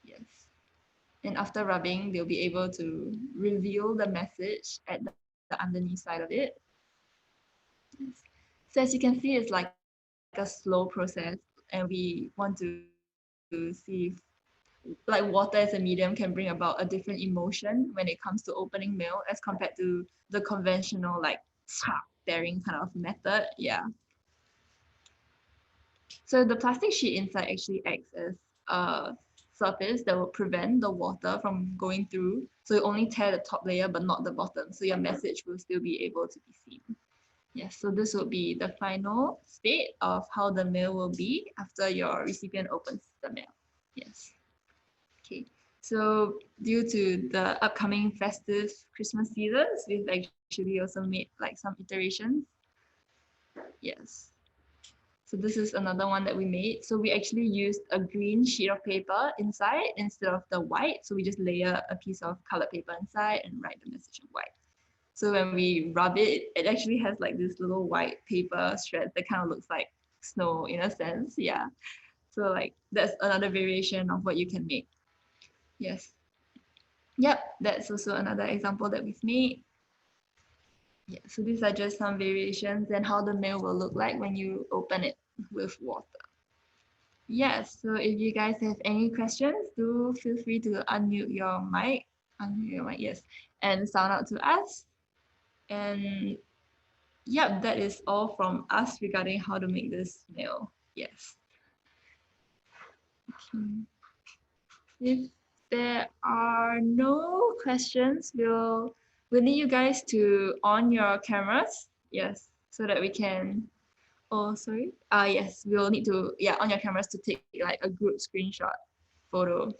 Yes. And after rubbing, they'll be able to reveal the message at the underneath side of it. Yes. So as you can see, it's like a slow process, and we want to see if like water as a medium can bring about a different emotion when it comes to opening mail as compared to the conventional like tearing kind of method. Yeah. So the plastic sheet inside actually acts as a surface that will prevent the water from going through. So you only tear the top layer but not the bottom. So your message will still be able to be seen. Yes, so this would be the final state of how the mail will be after your recipient opens the mail. Yes. Okay. So due to the upcoming festive Christmas seasons, we've actually also made like some iterations. Yes. So this is another one that we made. So we actually used a green sheet of paper inside instead of the white. So we just layer a piece of colored paper inside and write the message in white. So when we rub it, it actually has like this little white paper shred that kind of looks like snow in a sense. Yeah. So like that's another variation of what you can make. Yes. Yep, that's also another example that we've made. Yeah, so these are just some variations and how the mail will look like when you open it with water. Yes, so if you guys have any questions, do feel free to unmute your mic, yes, and sound out to us. And yep, that is all from us regarding how to make this mail. Yes. Okay. If there are no questions, we'll need you guys to on your cameras. Yes, so that we can. Oh, sorry. Yes, we'll need to on your cameras to take like a group screenshot photo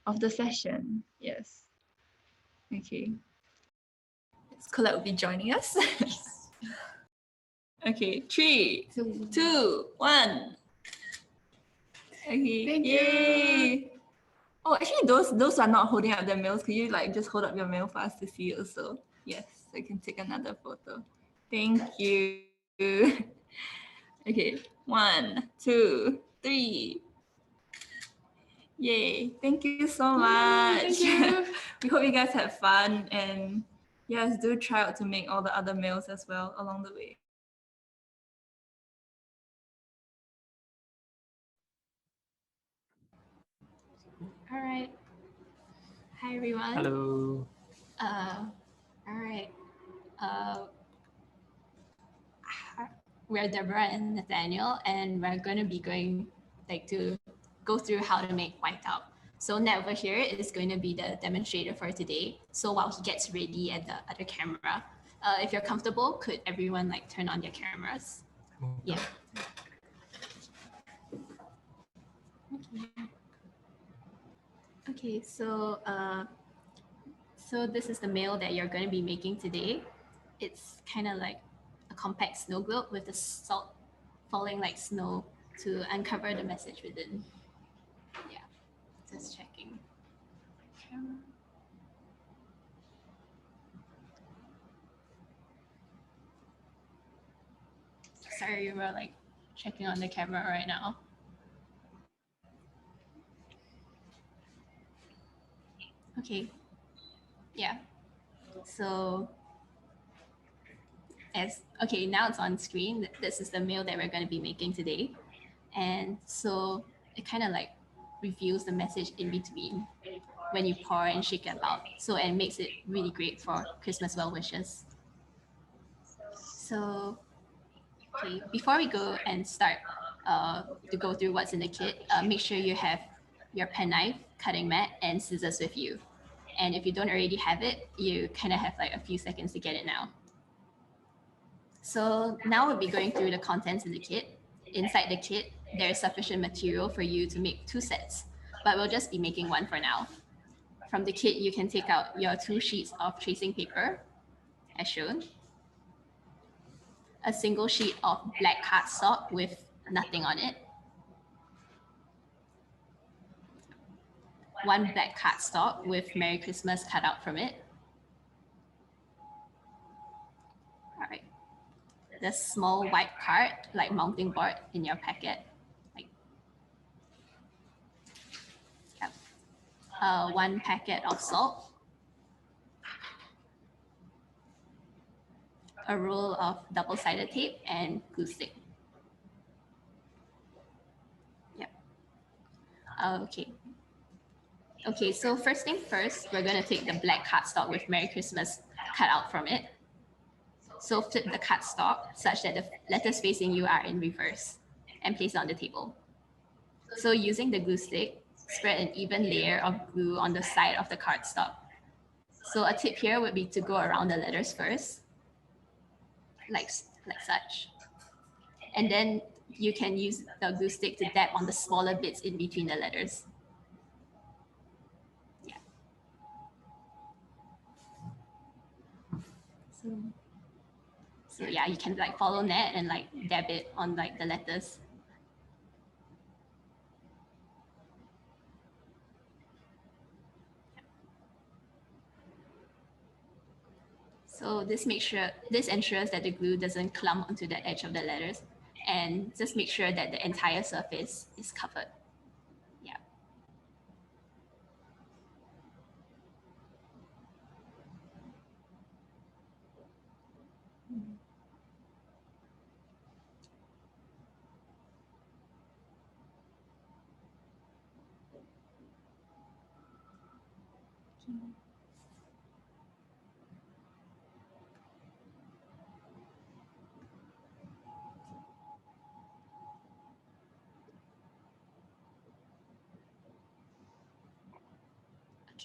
of the session. Yes. Okay. Colette will be joining us. Okay, 3, 2, 1. Okay. Thank Yay. you. Oh, actually, those are not holding up their mails. Could you like just hold up your mail for us to see also? Yes, so you can take another photo. Thank you. Okay, 1, 2, 3. Yay! Thank you so much. Thank you. We hope you guys had fun, and yes, do try out to make all the other mails as well along the way. All right. Hi, everyone. Hello. All right. We're Deborah and Nathaniel, and we're going to be going to go through how to make whiteout. So Nat over here is going to be the demonstrator for today. So while he gets ready at the other camera, if you're comfortable, could everyone like turn on their cameras? Yeah. Okay, so this is the mail that you're going to be making today. It's kind of like a compact snow globe with the salt falling like snow to uncover the message within. Yeah, just checking. Camera. Sorry, we're like checking on the camera right now. Okay. Yeah. So okay, now it's on screen. This is the mail that we're going to be making today. And so it kind of like reveals the message in between when you pour and shake it about. So it makes it really great for Christmas well wishes. So, okay, before we go and start to go through what's in the kit, make sure you have your penknife, cutting mat, and scissors with you. And if you don't already have it, you kind of have like a few seconds to get it now. So now we'll be going through the contents in the kit. Inside the kit, there is sufficient material for you to make 2 sets, but we'll just be making 1 for now. From the kit, you can take out your 2 sheets of tracing paper, as shown, a single sheet of black cardstock with nothing on it, 1 black cardstock with Merry Christmas cut out from it. All right. The small white card, like mounting board in your packet. Like, yeah. 1 packet of salt, a roll of double-sided tape and glue stick. Yep. Okay, so first thing first, we're going to take the black cardstock with Merry Christmas cut out from it. So flip the cardstock such that the letters facing you are in reverse and place it on the table. So using the glue stick, spread an even layer of glue on the side of the cardstock. So a tip here would be to go around the letters first, like such. And then you can use the glue stick to dab on the smaller bits in between the letters. Yeah. So yeah, you can like follow that and like dab it on like the letters. So this ensures that the glue doesn't clump onto the edge of the letters, and just make sure that the entire surface is covered. Yeah.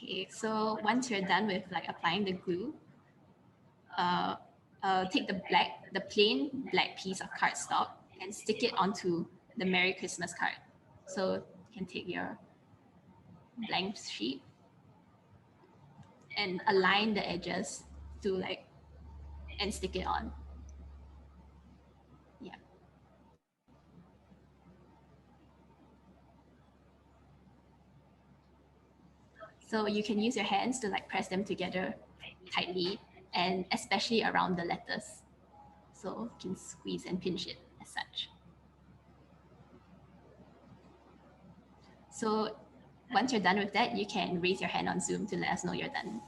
Okay, so once you're done with like applying the glue, take the plain black piece of cardstock and stick it onto the Merry Christmas card. So you can take your blank sheet and align the edges to like, and stick it on. Yeah. So you can use your hands to like press them together tightly, and especially around the letters. So you can squeeze and pinch it as such. So once you're done with that, you can raise your hand on Zoom to let us know you're done.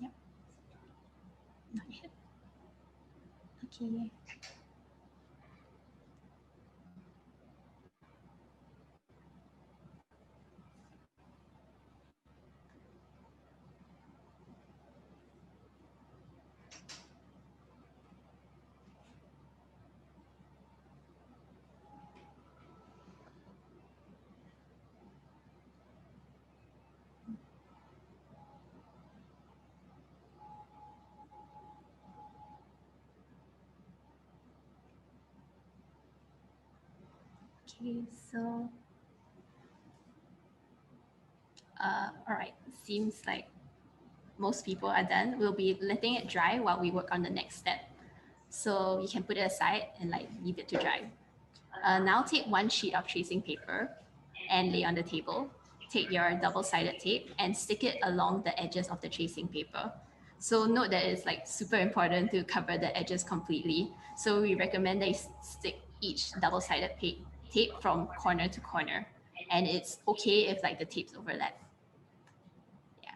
Yep. Not yet. Okay. Okay, so all right, seems like most people are done. We'll be letting it dry while we work on the next step. So you can put it aside and like leave it to dry. Now take 1 sheet of tracing paper and lay on the table. Take your double-sided tape and stick it along the edges of the tracing paper. So note that it's like super important to cover the edges completely. So we recommend that you stick each double-sided tape from corner to corner. And it's okay if like the tapes overlap. Yeah.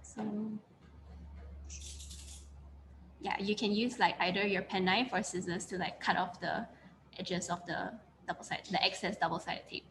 So yeah, you can use like either your penknife or scissors to like cut off the edges of the the excess double-sided tape.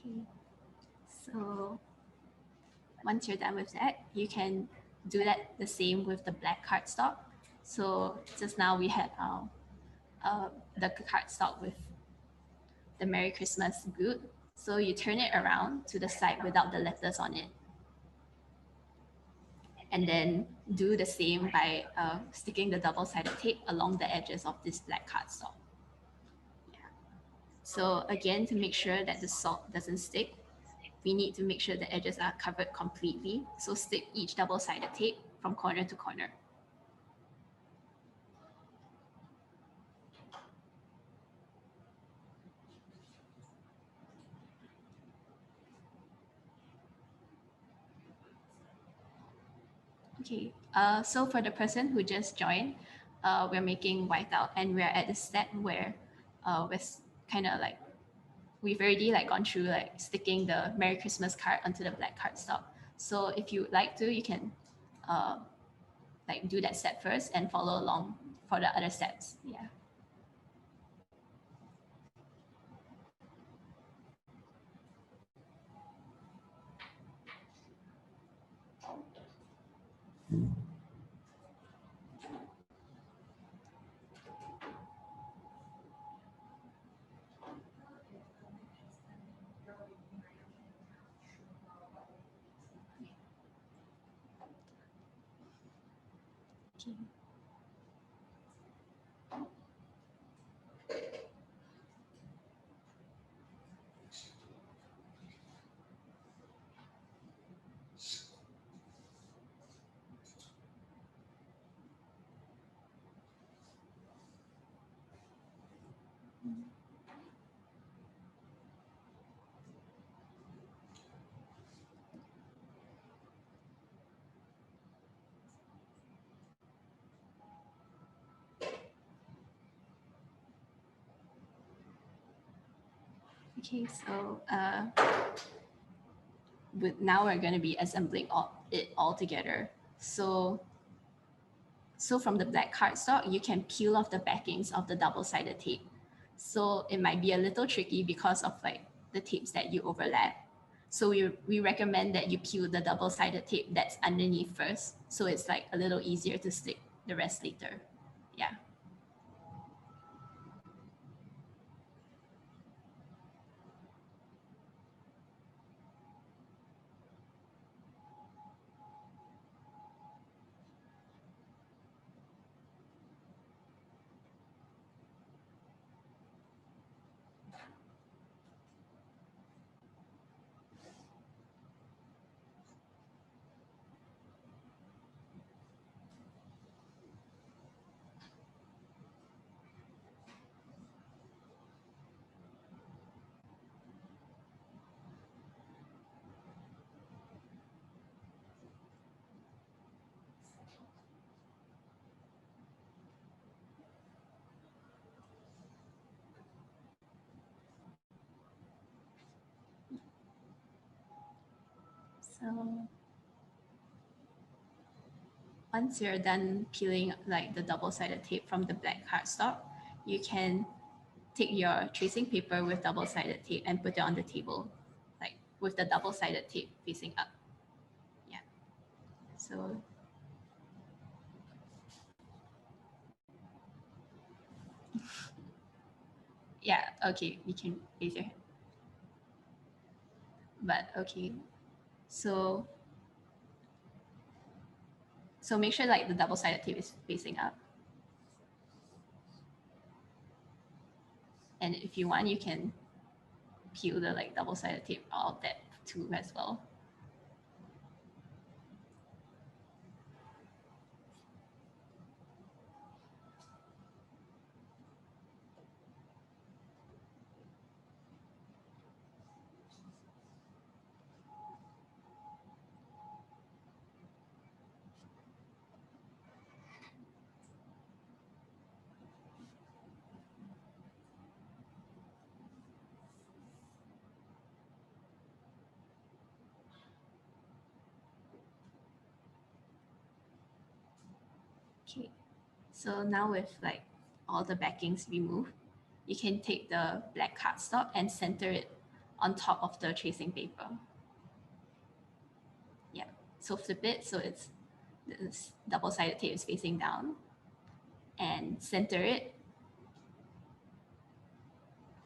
Okay, so once you're done with that, you can do that the same with the black cardstock. So just now we had the cardstock with the Merry Christmas good. So you turn it around to the side without the letters on it. And then do the same by sticking the double-sided tape along the edges of this black cardstock. Yeah. So again, to make sure that the salt doesn't stick, we need to make sure the edges are covered completely. So stick each double-sided tape from corner to corner. Okay, so for the person who just joined, we're making whiteout, and we're at the step where we're kind of like, we've already like gone through like sticking the Merry Christmas card onto the black cardstock. So if you would like to, you can like do that step first and follow along for the other steps. Yeah. Okay. Okay, so now we're going to be assembling it all together. So from the black cardstock, you can peel off the backings of the double-sided tape. So it might be a little tricky because of like the tapes that you overlap. So we recommend that you peel the double-sided tape that's underneath first. So it's like a little easier to stick the rest later. Yeah. So once you're done peeling like the double-sided tape from the black cardstock, you can take your tracing paper with double-sided tape and put it on the table, like with the double-sided tape facing up. Yeah. So yeah, okay, you can raise your hand. But okay, so make sure like the double-sided tape is facing up. And if you want, you can peel the like double-sided tape out of that too as well. Okay, so now with like all the backings removed, you can take the black cardstock and center it on top of the tracing paper. Yeah, so flip it so it's this double-sided tape is facing down and center it.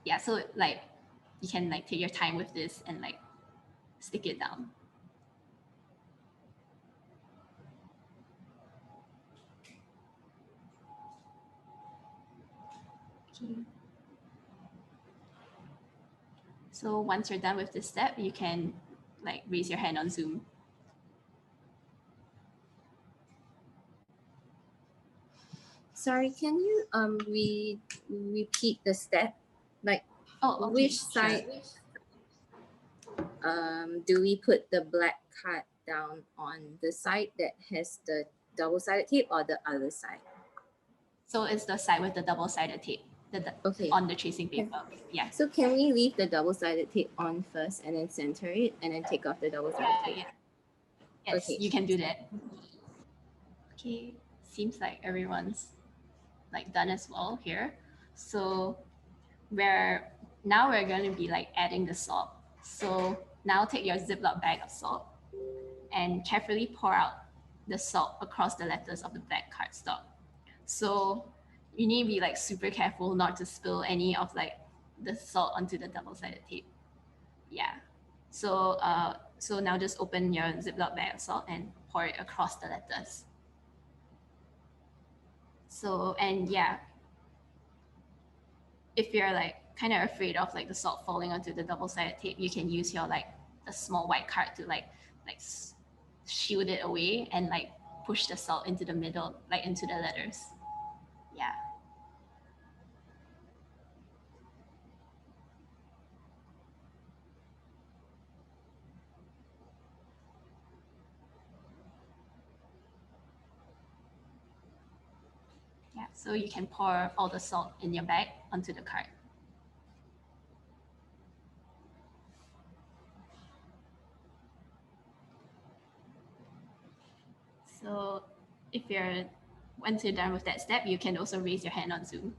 Yeah, so like you can like take your time with this and like stick it down. Okay. So once you're done with this step, you can like raise your hand on Zoom. Sorry, can you repeat the step? Like Oh, okay, which sure. side do we put the black card down on? The side that has the double-sided tape or the other side? So it's the side with the double-sided tape Okay. on the tracing paper. Yeah. So can we leave the double-sided tape on first and then center it and then take off the double-sided tape? Yeah. Yes, Okay. you can do that. Okay, seems like everyone's like done as well here. So we're going to be like adding the salt. So now take your Ziploc bag of salt and carefully pour out the salt across the letters of the black cardstock. So you need to be like super careful not to spill any of like the salt onto the double-sided tape. Yeah. So so now just open your Ziploc bag of salt and pour it across the letters. So, and yeah, if you're like kind of afraid of like the salt falling onto the double-sided tape, you can use your like the small white card to like shield it away and like push the salt into the middle, like into the letters. Yeah. Yeah, so you can pour all the salt in your bag onto the card. So once you're done with that step, you can also raise your hand on Zoom.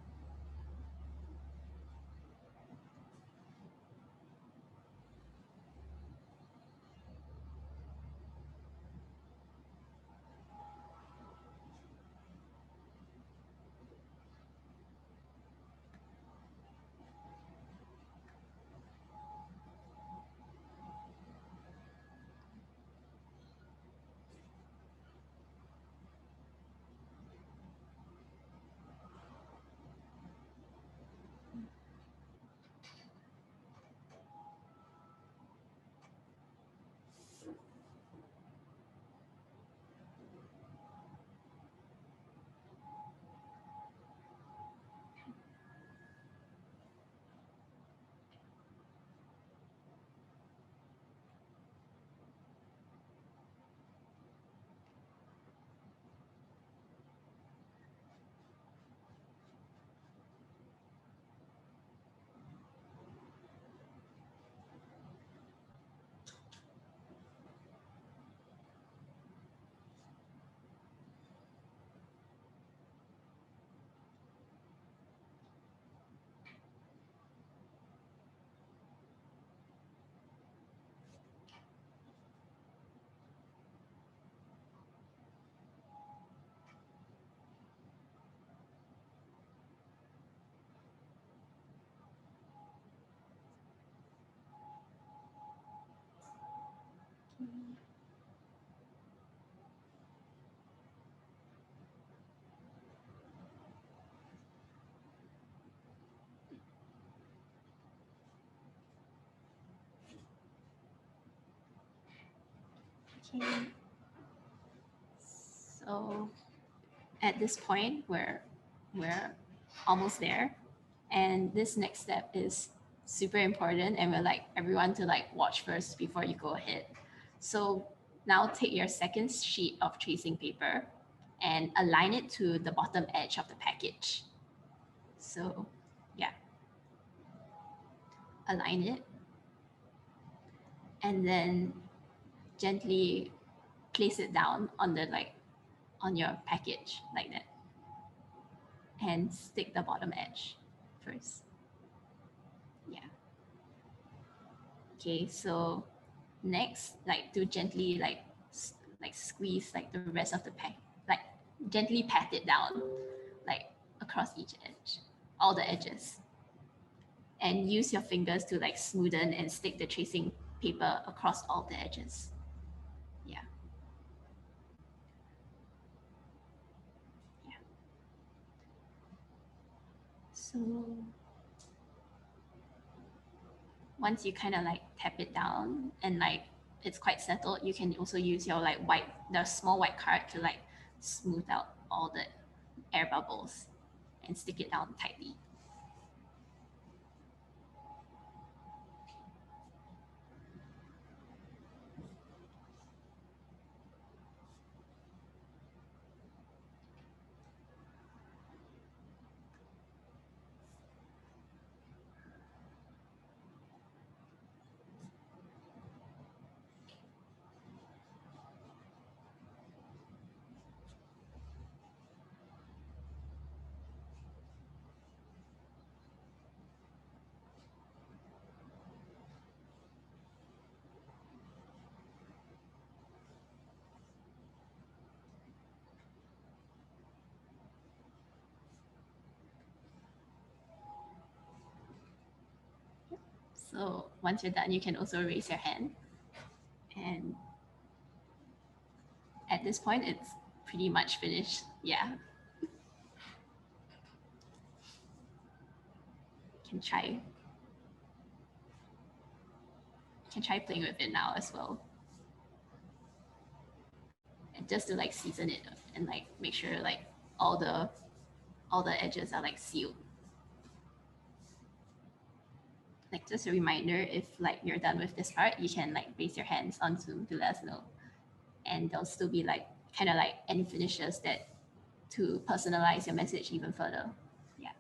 Okay. So at this point, we're almost there. And this next step is super important, and we'd like everyone to like watch first before you go ahead. So now take your second sheet of tracing paper and align it to the bottom edge of the package. So yeah, align it and then gently place it down on the on your package like that, and stick the bottom edge first. Yeah. Okay, so next, like to gently like squeeze like the rest of the pack, like gently pat it down like across each edge, all the edges, and use your fingers to like smoothen and stick the tracing paper across all the edges. Yeah. Yeah. So once you kind of like tap it down and like it's quite settled, you can also use your like the small white card to like smooth out all the air bubbles and stick it down tightly. So once you're done, you can also raise your hand. And at this point, it's pretty much finished. Yeah. You can try playing with it now as well. And just to like season it and like make sure like all the edges are like sealed. Like just a reminder, if like you're done with this part, you can like raise your hands on Zoom to let us know. And there'll still be like kind of like any finishes that to personalize your message even further. Yeah.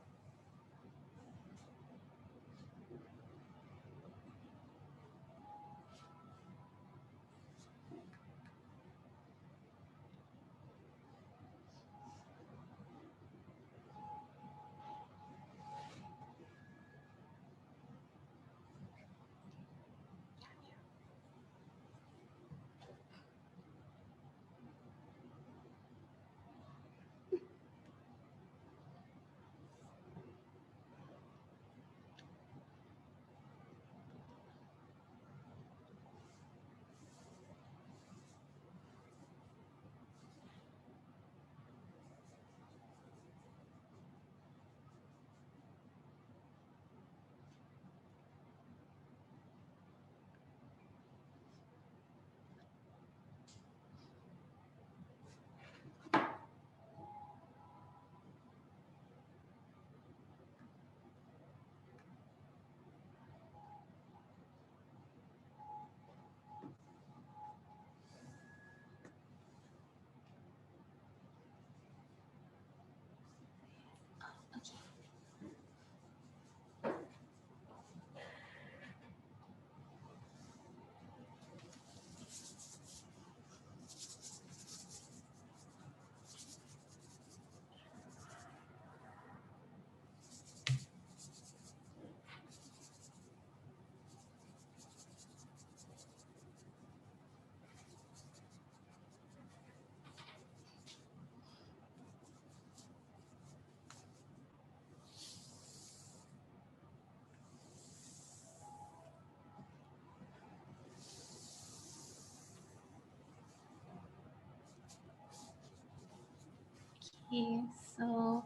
Okay, so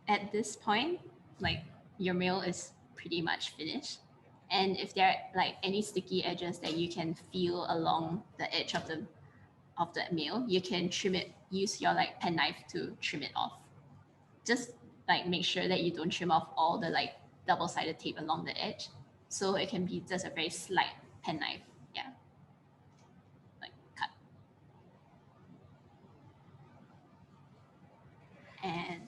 at this point, like your mail is pretty much finished. And if there are like any sticky edges that you can feel along the edge of the mail, you can trim it, use your like pen knife to trim it off. Just like make sure that you don't trim off all the like double-sided tape along the edge. So it can be just a very slight pen knife, yeah, like cut. And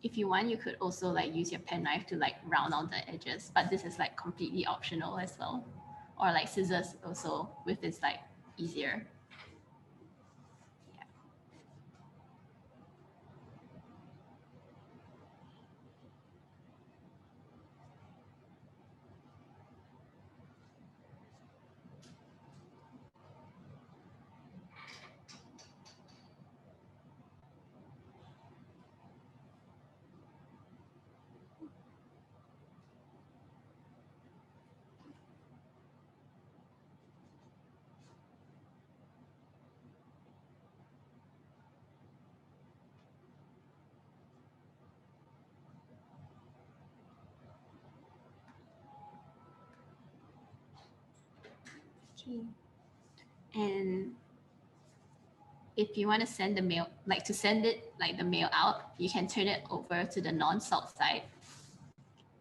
if you want, you could also like use your pen knife to like round out the edges, but this is like completely optional as well. Or like scissors also, with it's like easier. Okay. And if you want to send the mail, like to send it like the mail out, you can turn it over to the non-salt side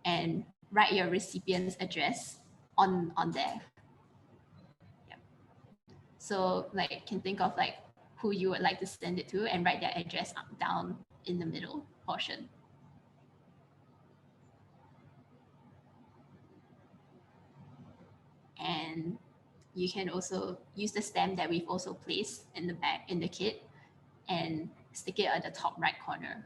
and write your recipient's address on there. Yep. So like you can think of like who you would like to send it to and write their address down in the middle portion. And you can also use the stamp that we've also placed in the back in the kit and stick it at the top right corner.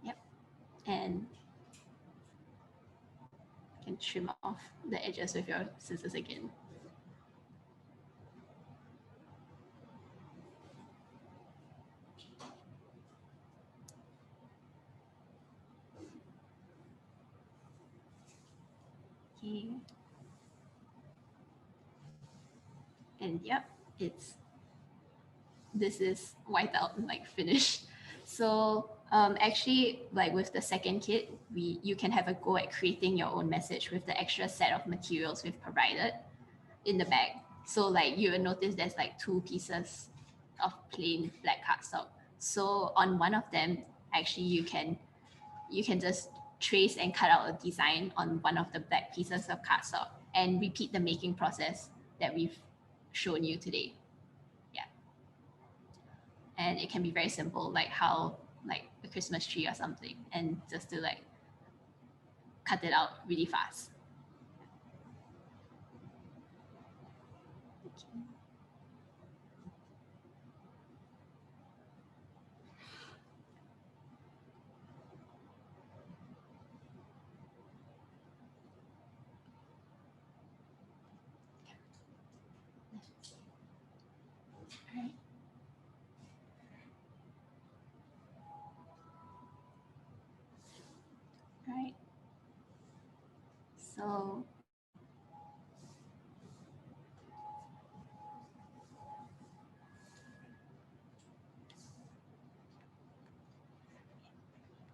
Yep. And you can trim off the edges with your scissors again. Okay. And yep, this is white out like finished. So actually, like with the second kit, you can have a go at creating your own message with the extra set of materials we've provided in the bag. So like you will notice there's like 2 pieces of plain black cardstock. So on one of them, actually you can just trace and cut out a design on one of the black pieces of cardstock and repeat the making process that we've shown you today. Yeah. And it can be very simple, like how like a Christmas tree or something, and just to like cut it out really fast. Okay. Right. Right. So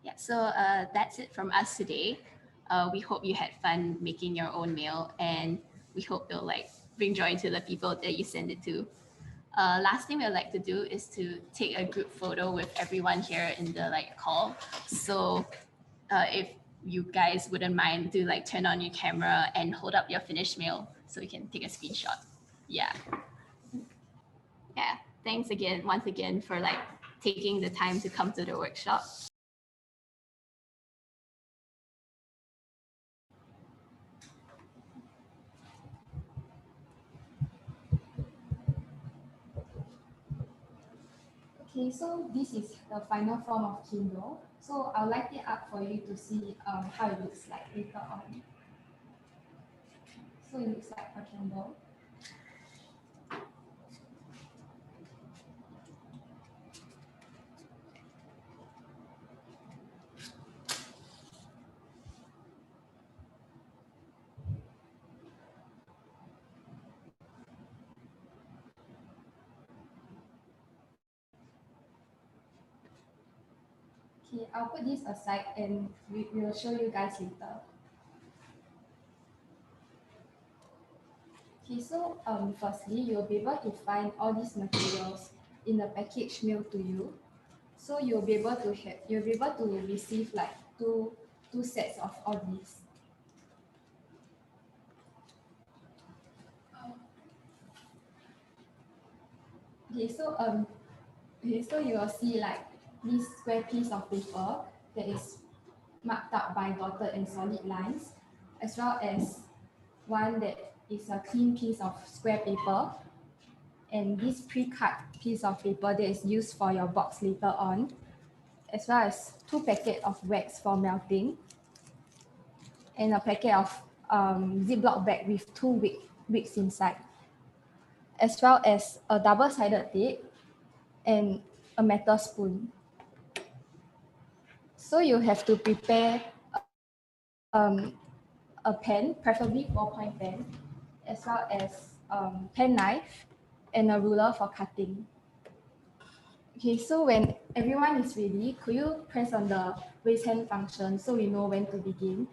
yeah, so that's it from us today. We hope you had fun making your own mail, and we hope it'll like bring joy to the people that you send it to. Last thing we'd like to do is to take a group photo with everyone here in the like call. So if you guys wouldn't mind to like turn on your camera and hold up your finished mail so we can take a screenshot. Yeah. Yeah. Thanks again, once again, for like taking the time to come to the workshop. Okay, so this is the final form of Kindle. So I'll light it up for you to see how it looks like later on. So it looks like a candle. Okay, I'll put this aside and we'll show you guys later. Okay, so firstly, you'll be able to find all these materials in the package mailed to you. So you'll be able to receive like two sets of all these. Okay, so you will see like this square piece of paper that is marked out by dotted and solid lines, as well as one that is a clean piece of square paper, and this pre-cut piece of paper that is used for your box later on, as well as 2 packets of wax for melting, and a packet of Ziploc bag with 2 wicks inside, as well as a double-sided tape and a metal spoon. So you have to prepare a pen, preferably ballpoint pen, as well as pen knife and a ruler for cutting. Okay, so when everyone is ready, could you press on the raise hand function so we know when to begin?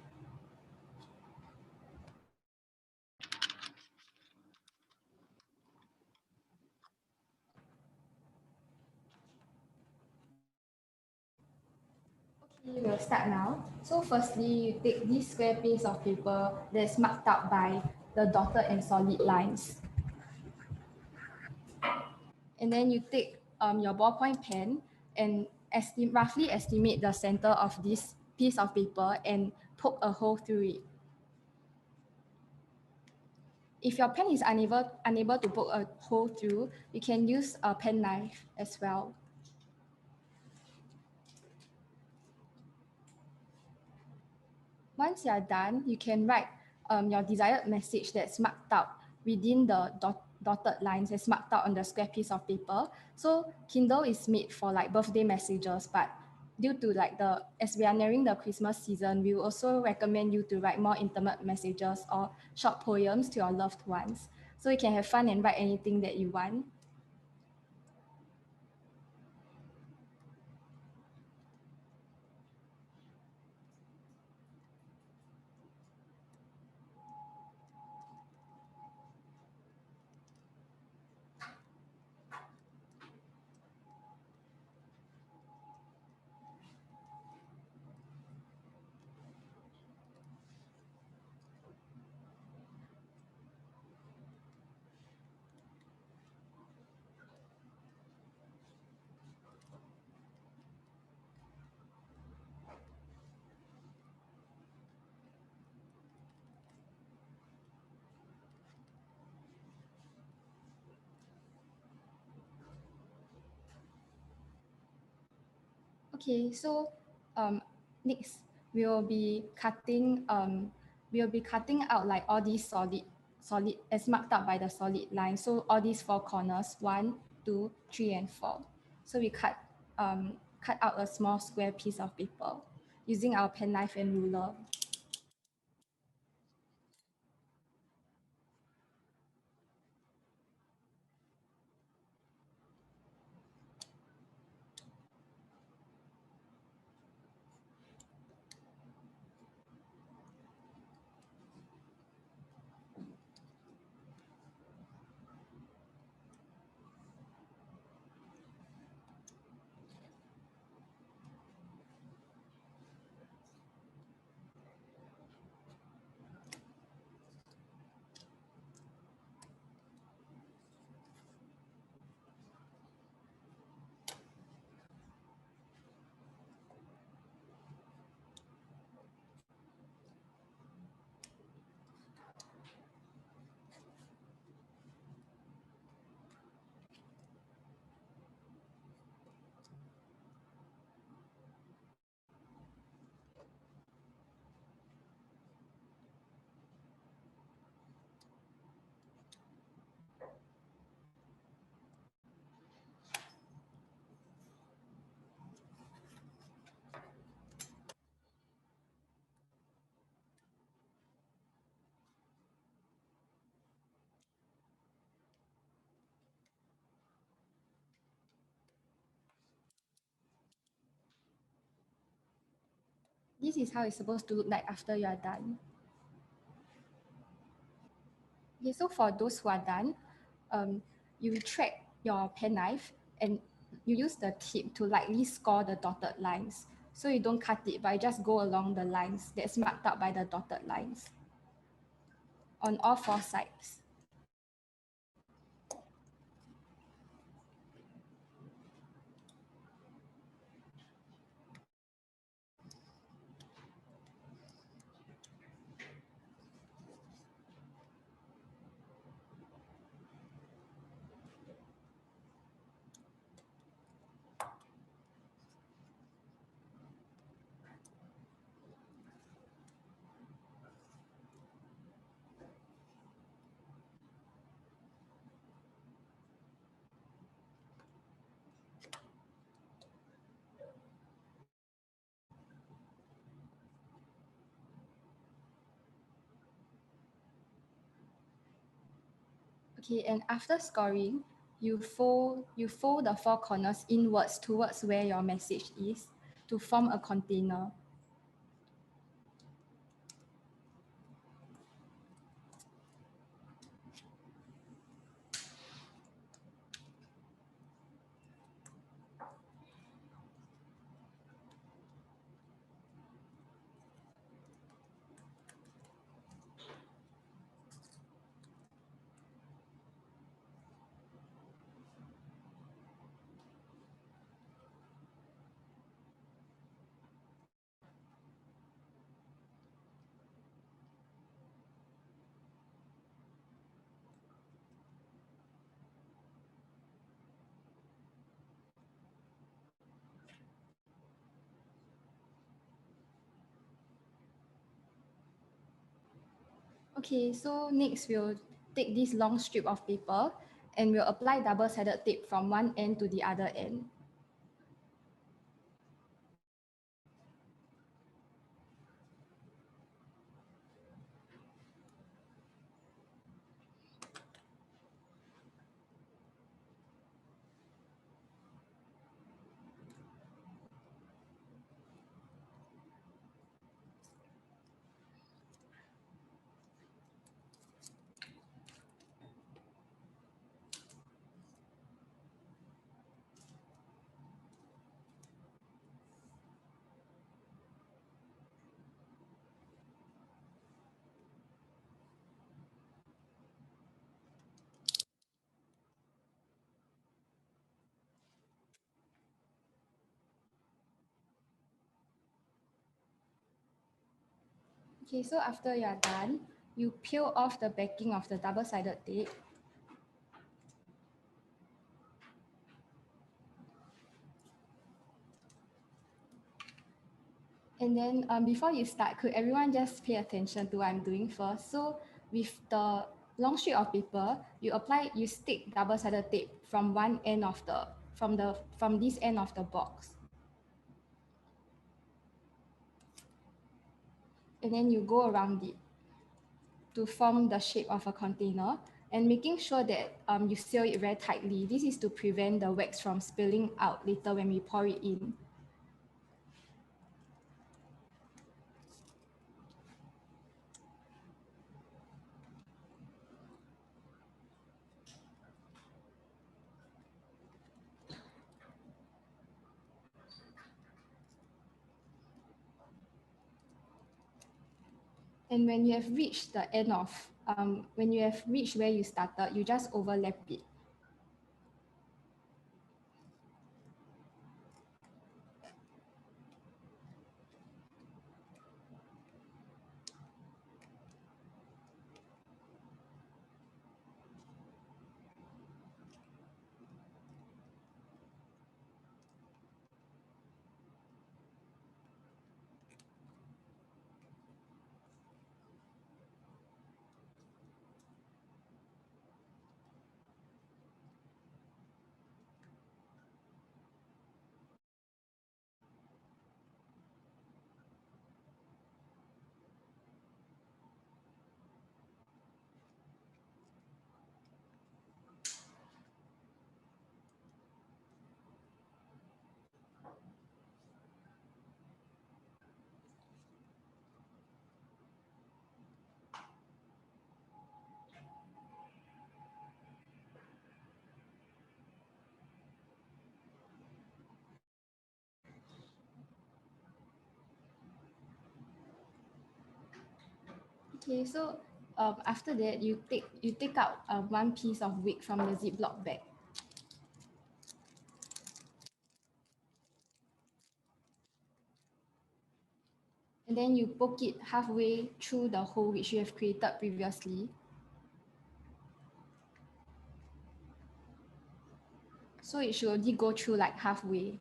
Okay, we'll start now. So firstly, you take this square piece of paper that's marked out by the dotted and solid lines. And then you take your ballpoint pen and roughly estimate the center of this piece of paper and poke a hole through it. If your pen is unable to poke a hole through, you can use a pen knife as well. Once you are done, you can write your desired message that's marked out within the dotted lines as marked out on the square piece of paper. So Kindle is made for like birthday messages, but due to like as we are nearing the Christmas season, we will also recommend you to write more intimate messages or short poems to your loved ones. So you can have fun and write anything that you want. Okay, so next we'll be cutting out like all these solid as marked out by the solid line. So all these 4 corners, 1, 2, 3, and 4. So we cut out a small square piece of paper using our pen knife and ruler. This is how it's supposed to look like after you are done. Okay, so for those who are done, you retract your penknife and you use the tip to lightly score the dotted lines. So you don't cut it, but you just go along the lines that's marked out by the dotted lines on all 4 sides. Okay, and after scoring, you fold the 4 corners inwards towards where your message is to form a container. Okay, so next we'll take this long strip of paper and we'll apply double-sided tape from one end to the other end. Okay, so after you're done, you peel off the backing of the double-sided tape. And then before you start, could everyone just pay attention to what I'm doing first? So with the long strip of paper, you stick double-sided tape from one end of from this end of the box. And then you go around it to form the shape of a container and making sure that you seal it very tightly. This is to prevent the wax from spilling out later when we pour it in. And when you have reached the end of, when you have reached where you started, you just overlap it. Okay, so after that, you take out one piece of wick from the Ziploc bag. And then you poke it halfway through the hole which you have created previously. So it should only go through like halfway.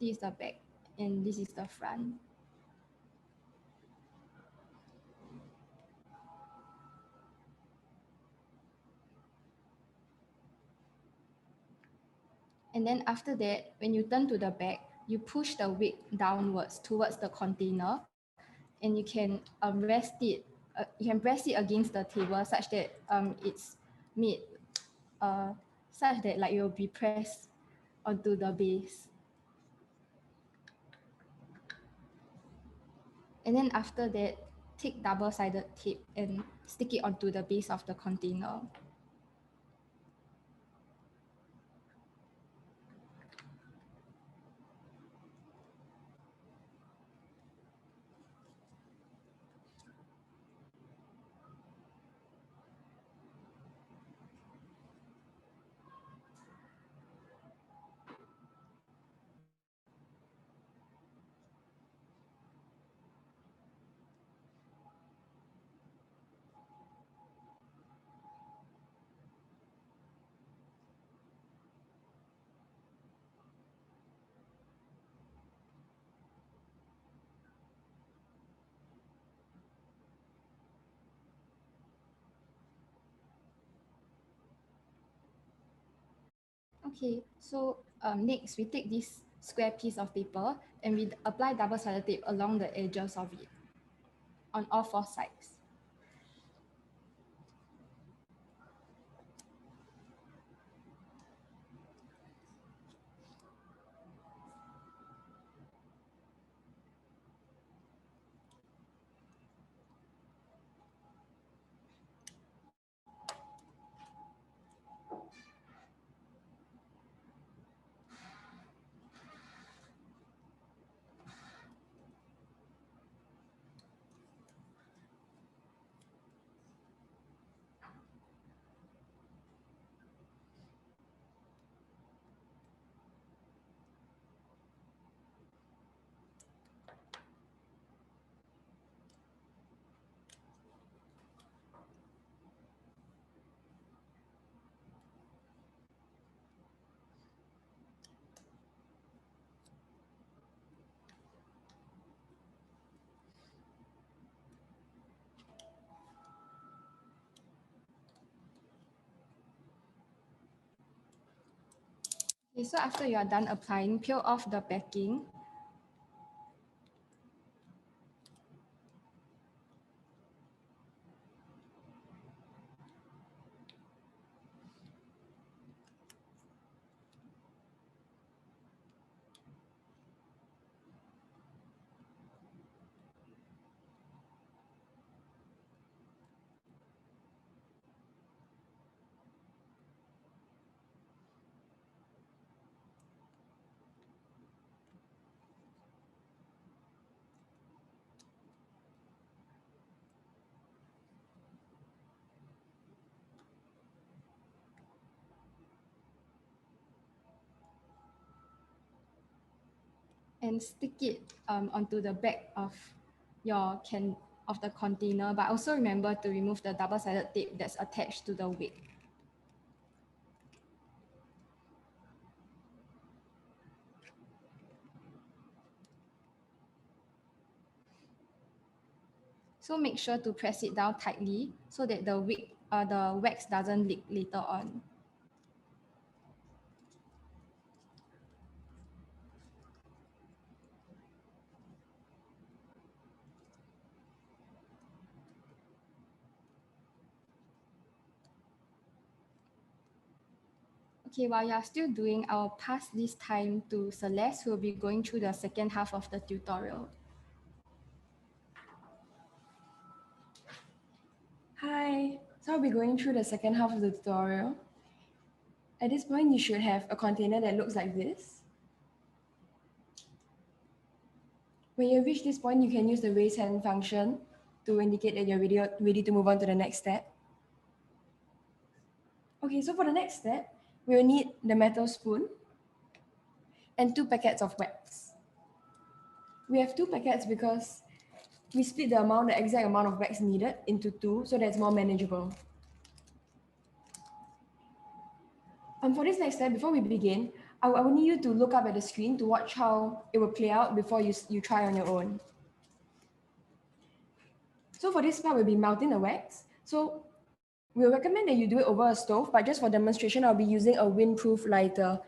This is the back and this is the front. And then after that, when you turn to the back, you push the wick downwards towards the container, and you can rest it. You can press it against the table such that it's made such that like it will be pressed onto the base. And then after that, take double-sided tape and stick it onto the base of the container. Okay, so next we take this square piece of paper and we apply double-sided tape along the edges of it on all four sides. Okay, so after you are done applying, peel off the backing. And stick it onto the back of your of the container, but also remember to remove the double-sided tape that's attached to the wick. So make sure to press it down tightly so that the wax doesn't leak later on. Okay, while you are still doing, I'll pass this time to Celeste, who will be going through the second half of the tutorial. Hi, so I'll be going through the second half of the tutorial. At this point, you should have a container that looks like this. When you reach this point, you can use the raise hand function to indicate that you're ready to move on to the next step. Okay, so for the next step, we'll need the metal spoon and 2 packets of wax. We have 2 packets because we split the exact amount of wax needed into 2, so that's more manageable. For this next step, before we begin, I will need you to look up at the screen to watch how it will play out before you try on your own. So for this part, we'll be melting the wax. So we'll recommend that you do it over a stove, but just for demonstration, I'll be using a windproof lighter.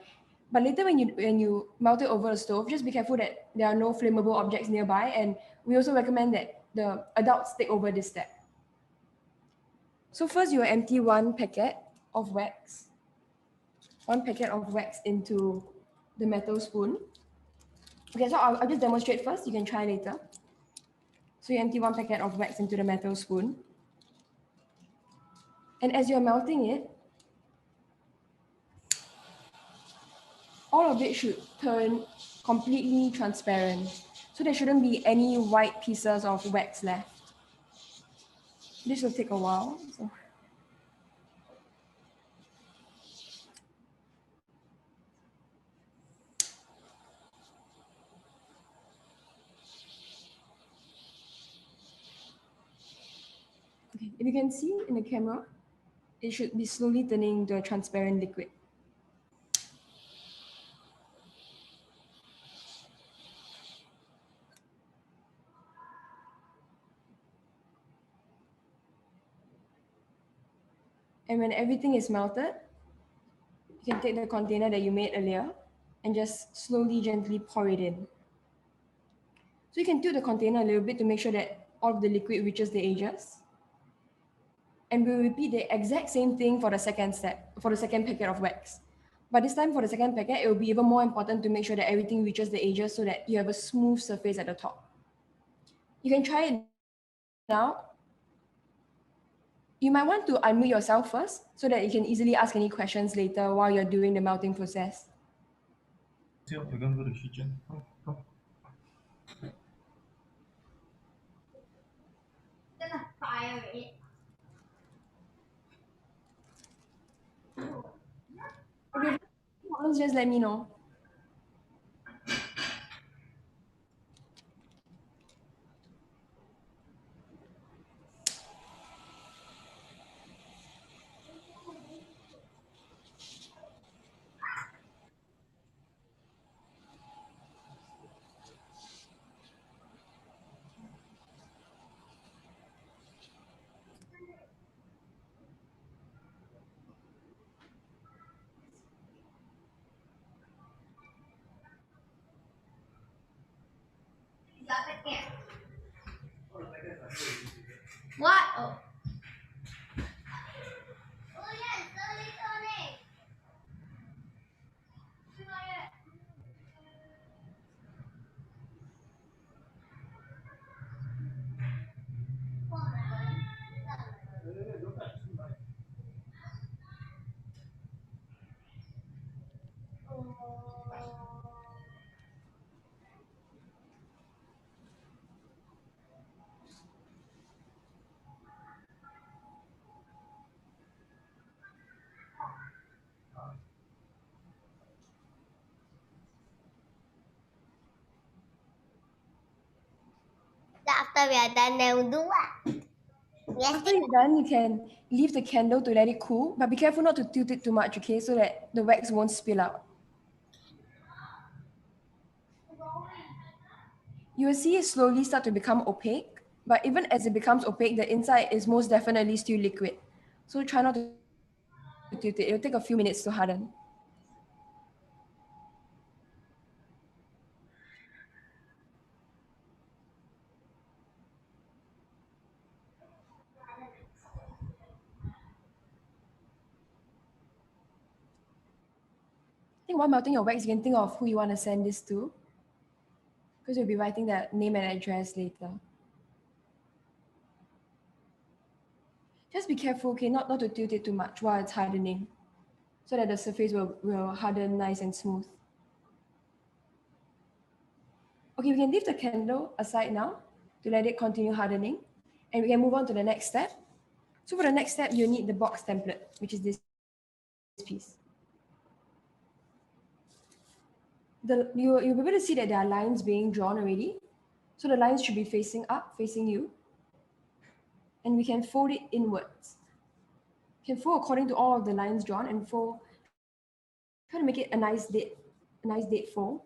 But later when you melt it over a stove, just be careful that there are no flammable objects nearby, and we also recommend that the adults take over this step. So first, you will empty 1 packet of wax into the metal spoon. Okay, so I'll just demonstrate first. You can try later. So you empty 1 packet of wax into the metal spoon. And as you're melting it, all of it should turn completely transparent. So there shouldn't be any white pieces of wax left. This will take a while. So. Okay, if you can see in the camera, it should be slowly turning to a transparent liquid. And when everything is melted, you can take the container that you made earlier and just slowly, gently pour it in. So you can tilt the container a little bit to make sure that all of the liquid reaches the edges. And we'll repeat the exact same thing for the second step, for the second packet of wax. But this time for the second packet, it will be even more important to make sure that everything reaches the edges so that you have a smooth surface at the top. You can try it now. You might want to unmute yourself first so that you can easily ask any questions later while you're doing the melting process. We're going to go to the kitchen. Come. Okay, problems, just let me know. What? Oh. After we are done, then we'll do what? Yes. After you're done, you can leave the candle to let it cool, but be careful not to tilt it too much, okay, so that the wax won't spill out. You will see it slowly start to become opaque, but even as it becomes opaque, the inside is most definitely still liquid. So try not to tilt it. It'll take a few minutes to harden. I think while melting your wax, you can think of who you want to send this to, because you'll be writing their name and address later. Just be careful, okay, not to tilt it too much while it's hardening, so that the surface will harden nice and smooth. Okay, we can leave the candle aside now to let it continue hardening. And we can move on to the next step. So for the next step, you need the box template, which is this piece. You'll be able to see that there are lines being drawn already. So the lines should be facing up, facing you. And we can fold it inwards. You can fold according to all of the lines drawn and fold, try to make it a nice date fold.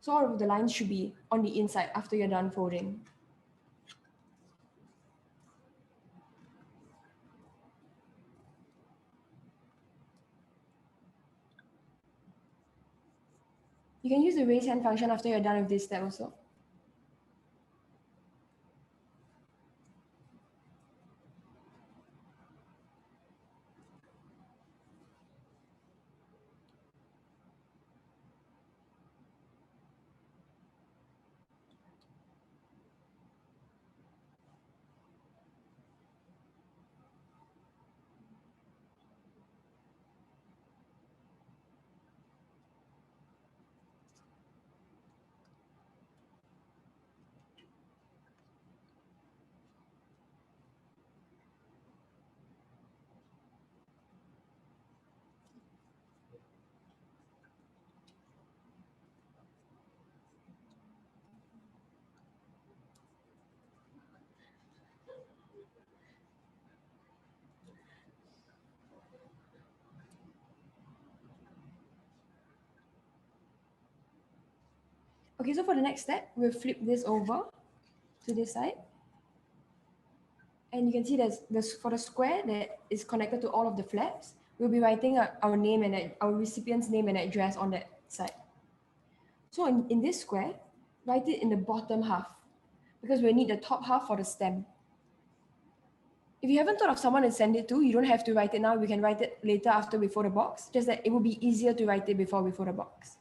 So all of the lines should be on the inside after you're done folding. You can use the raise hand function after you're done with this step also. Okay, so for the next step, we'll flip this over to this side. And you can see there's this for the square that is connected to all of the flaps, we'll be writing our name and our recipient's name and address on that side. So in this square, write it in the bottom half because we need the top half for the stem. If you haven't thought of someone to send it to, you don't have to write it now. We can write it later after we fold the box, just that it will be easier to write it before we fold the box.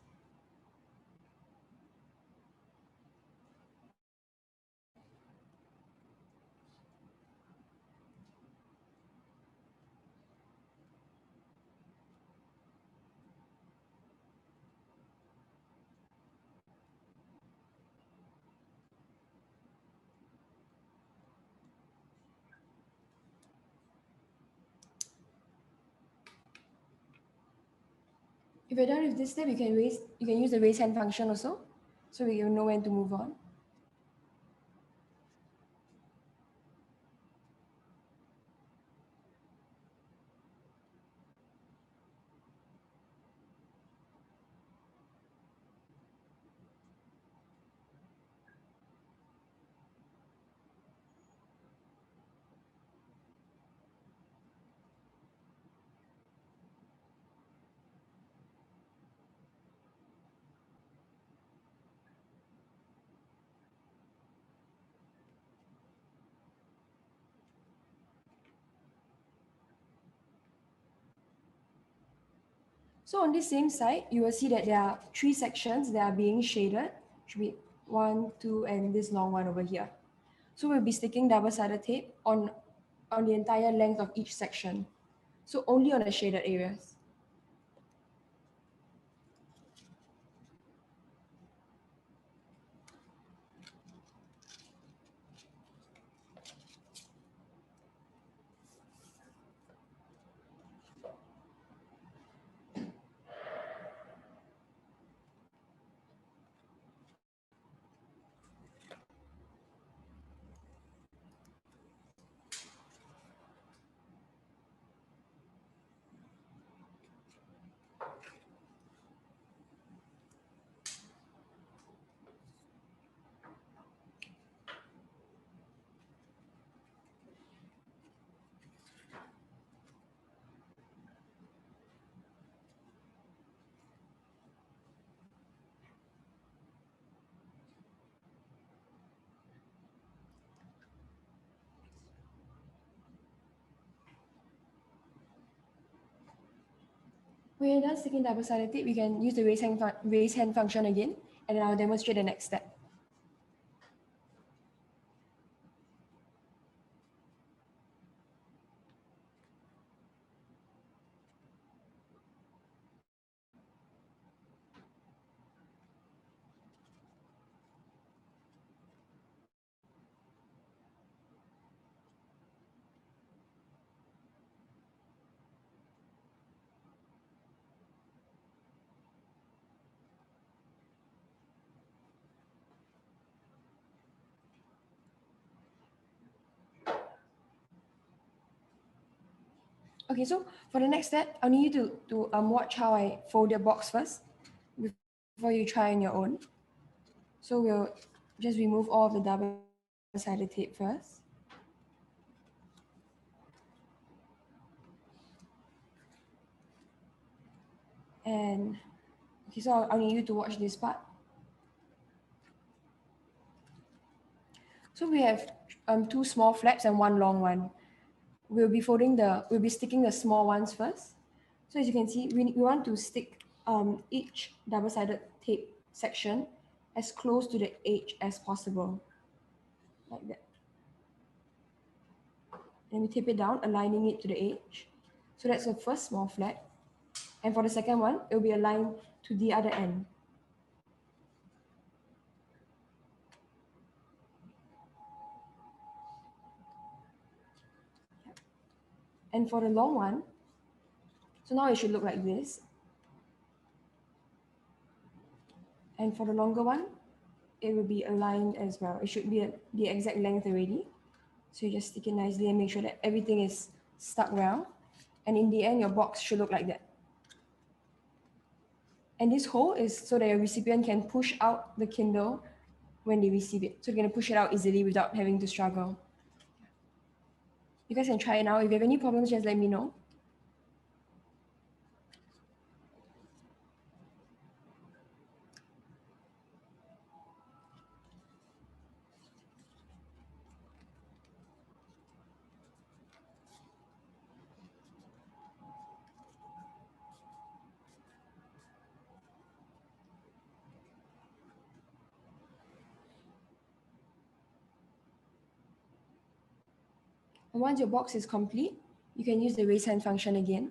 If you're done with this step, you can use the raise hand function also, so we will know when to move on. So on this same side, you will see that there are 3 sections that are being shaded. Should be 1, 2, and this long one over here. So we'll be sticking double-sided tape on the entire length of each section. So only on the shaded areas. When you're done sticking double-sided tape, we can use the raise hand function again, and then I'll demonstrate the next step. Okay, so for the next step, I'll need you to watch how I fold the box first before you try on your own. So we'll just remove all of the double-sided tape first. And okay, so I'll need you to watch this part. So we have two small flaps and one long one. We'll be sticking the small ones first. So as you can see, we want to stick each double-sided tape section as close to the edge as possible, like that. And we tape it down, aligning it to the edge. So that's the first small flap. And for the second one, it will be aligned to the other end. And for the long one, so now it should look like this. And for the longer one, it will be aligned as well. It should be the exact length already. So you just stick it nicely and make sure that everything is stuck well. And in the end, your box should look like that. And this hole is so that your recipient can push out the Kindle when they receive it. So you're going to push it out easily without having to struggle. You guys can try it now. If you have any problems, just let me know. And once your box is complete, you can use the raise hand function again.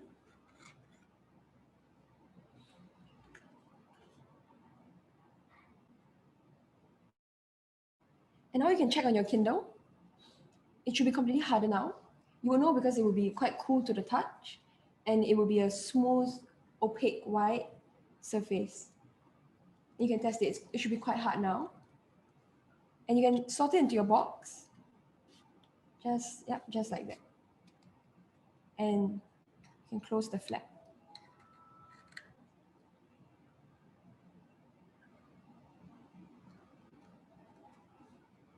And now you can check on your Kindle. It should be completely hardened now. You will know because it will be quite cool to the touch and it will be a smooth, opaque, white surface. You can test it. It should be quite hard now. And you can slot it into your box. Just like that. And you can close the flap.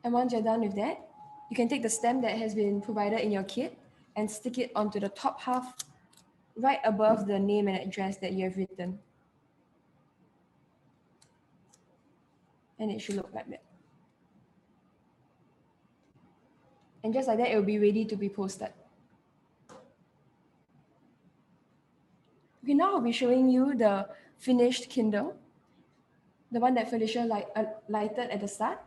And once you're done with that, you can take the stem that has been provided in your kit and stick it onto the top half right above the name and address that you have written. And it should look like that. And just like that, it will be ready to be posted. Okay, now I'll be showing you the finished Kindle, the one that Felicia lighted at the start.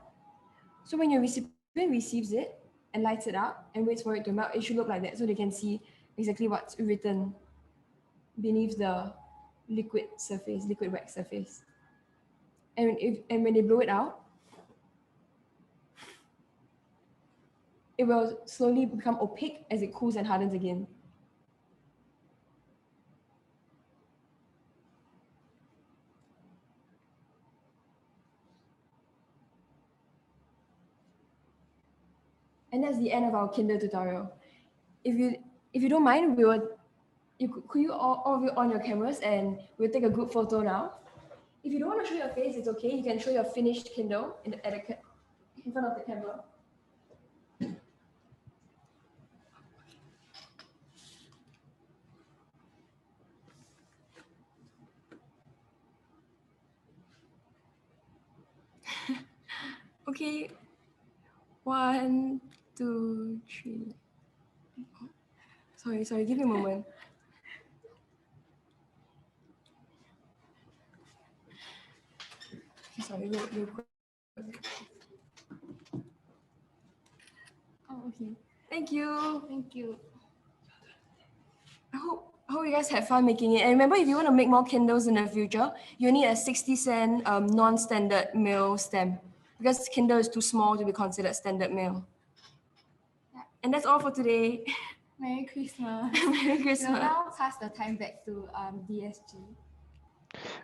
So when your recipient receives it and lights it up and waits for it to melt, it should look like that so they can see exactly what's written beneath the liquid wax surface. And when they blow it out, it will slowly become opaque as it cools and hardens again. And that's the end of our Kindle tutorial. If you don't mind, could you all of you on your cameras and we'll take a group photo now. If you don't want to show your face, it's okay. You can show your finished Kindle in front of the camera. Okay. 1, 2, 3. Sorry, give me a moment. Sorry, real quick. Oh, okay. Thank you. Thank you. I hope you guys had fun making it. And remember, if you want to make more Kindles in the future, you need a 60-cent non-standard mail stamp because Kindle is too small to be considered standard mail. Yeah. And that's all for today. Merry Christmas. Merry Christmas. We'll now pass the time back to DSG.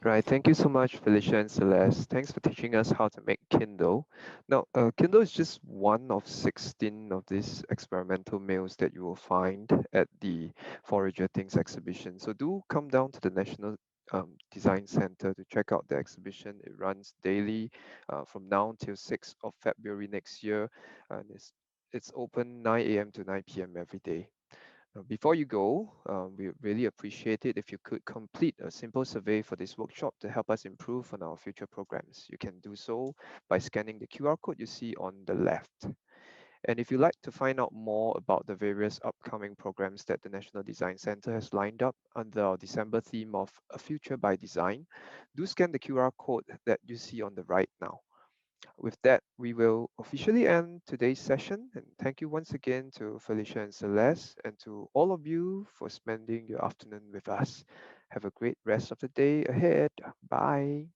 Right, thank you so much, Felicia and Celeste. Thanks for teaching us how to make Kindle. Now, Kindle is just one of 16 of these experimental mails that you will find at the Forager Things exhibition. So do come down to the National Design Center to check out the exhibition. It runs daily from now till 6th of February next year, and it's open 9 a.m. to 9 p.m. every day. Before you go, we really appreciate it if you could complete a simple survey for this workshop to help us improve on our future programs. You can do so by scanning the QR code you see on the left. And if you'd like to find out more about the various upcoming programs that the National Design Center has lined up under our December theme of A Future by Design, do scan the QR code that you see on the right now. With that, we will officially end today's session. And thank you once again to Felicia and Celeste, and to all of you for spending your afternoon with us. Have a great rest of the day ahead. Bye.